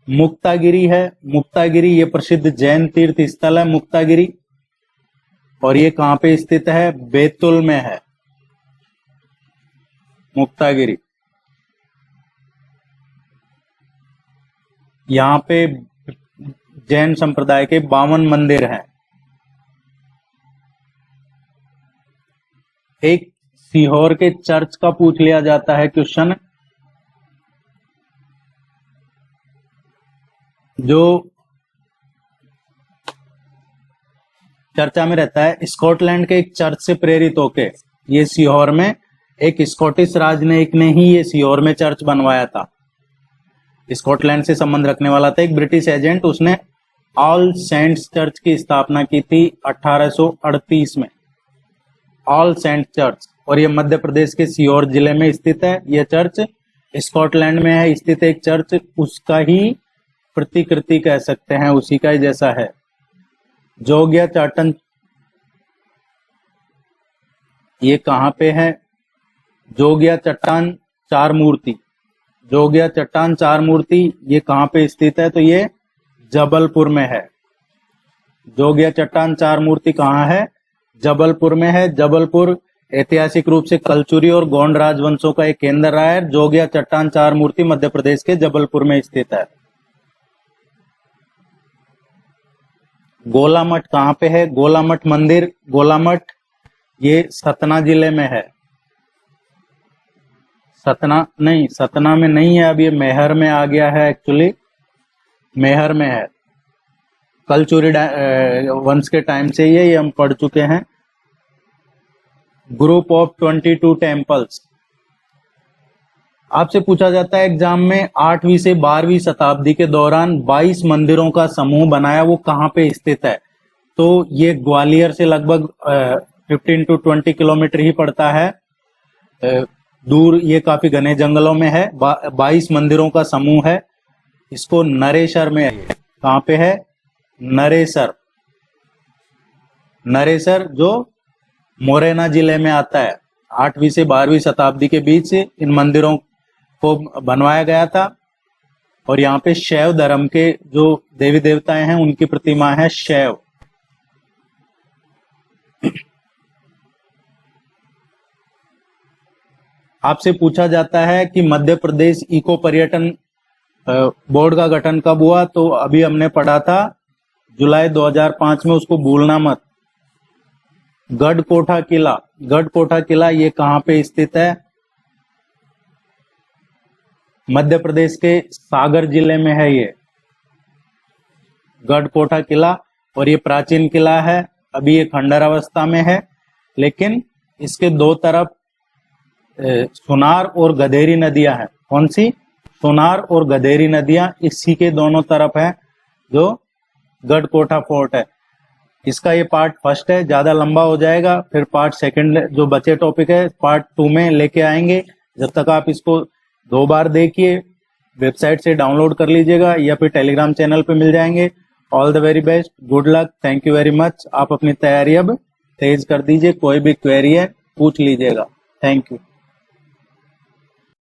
मुक्तागिरी है। मुक्तागिरी ये प्रसिद्ध जैन तीर्थ स्थल है मुक्तागिरी, और ये कहां पे स्थित है? बैतूल में है मुक्तागिरी। यहाँ पे जैन संप्रदाय के 52 मंदिर हैं। एक सीहोर के चर्च का पूछ लिया जाता है क्वेश्चन, जो चर्चा में रहता है। स्कॉटलैंड के एक चर्च से प्रेरित होके ये सीहोर में एक स्कॉटिश राजनयिक ने ही ये सीहोर में चर्च बनवाया था। स्कॉटलैंड से संबंध रखने वाला था एक ब्रिटिश एजेंट, उसने ऑल सेंट्स चर्च की स्थापना की थी 1838 में। ऑल सेंट चर्च, और ये मध्य प्रदेश के सीहोर जिले में स्थित है। यह चर्च स्कॉटलैंड में है स्थित एक चर्च, उसका ही प्रतिकृति कह सकते हैं, उसी का ही जैसा है। जोगिया चाटन ये कहां पे है? जोगिया चट्टान चार मूर्ति, जोगिया चट्टान चार मूर्ति ये कहां पे स्थित है? तो ये जबलपुर में है। जोगिया चट्टान चार मूर्ति कहां है? जबलपुर में है। जबलपुर ऐतिहासिक रूप से कलचुरी और गोंड राजवंशों का एक केंद्र रहा है। जोगिया चट्टान चार मूर्ति मध्य प्रदेश के जबलपुर में स्थित है। गोला मठ कहां पे है? गोला मठ मंदिर, गोला मठ ये सतना जिले में है। सतना नहीं, सतना में नहीं है, अब ये मैहर में आ गया है। एक्चुअली मैहर में है। कलचुरी वंश के टाइम से ये हम पढ़ चुके हैं। ग्रुप ऑफ 22 टेम्पल्स आपसे पूछा जाता है एग्जाम में, 8वीं से 12वीं शताब्दी के दौरान 22 मंदिरों का समूह बनाया, वो कहां पे स्थित है? तो ये ग्वालियर से लगभग 15 to 20 किलोमीटर ही पड़ता है दूर। ये काफी घने जंगलों में है। 22 मंदिरों का समूह है। इसको नरेसर में है। कहां पे है? नरेसर। नरेसर जो मोरेना जिले में आता है। 8वीं से 12वीं शताब्दी के बीच इन मंदिरों को बनवाया गया था। और यहाँ पे शैव धर्म के जो देवी देवताएं हैं उनकी प्रतिमा है शैव। आपसे पूछा जाता है कि मध्य प्रदेश इको पर्यटन बोर्ड का गठन कब हुआ? तो अभी हमने पढ़ा था जुलाई 2005 में, उसको भूलना मत। गढ़कोटा किला, गढ़कोटा किला ये कहां पे स्थित है? मध्य प्रदेश के सागर जिले में है ये गढ़कोटा किला। और ये प्राचीन किला है, अभी ये खंडर अवस्था में है, लेकिन इसके दो तरफ सोनार और गधेरी नदियां हैं। कौन सी? सोनार और गधेरी नदियां इसी के दोनों तरफ है जो गढ़कोटा फोर्ट है। इसका ये पार्ट फर्स्ट है, ज्यादा लंबा हो जाएगा, फिर पार्ट सेकंड जो बचे टॉपिक है पार्ट 2 में लेके आएंगे। जब तक आप इसको 2 बार देखिए, वेबसाइट से डाउनलोड कर लीजिएगा या फिर टेलीग्राम चैनल पे मिल जाएंगे। All the very best, good luck, thank you very much. आप अपनी तैयारी अब तेज कर दीजिए, कोई भी क्वेरी है पूछ लीजिएगा। Thank you.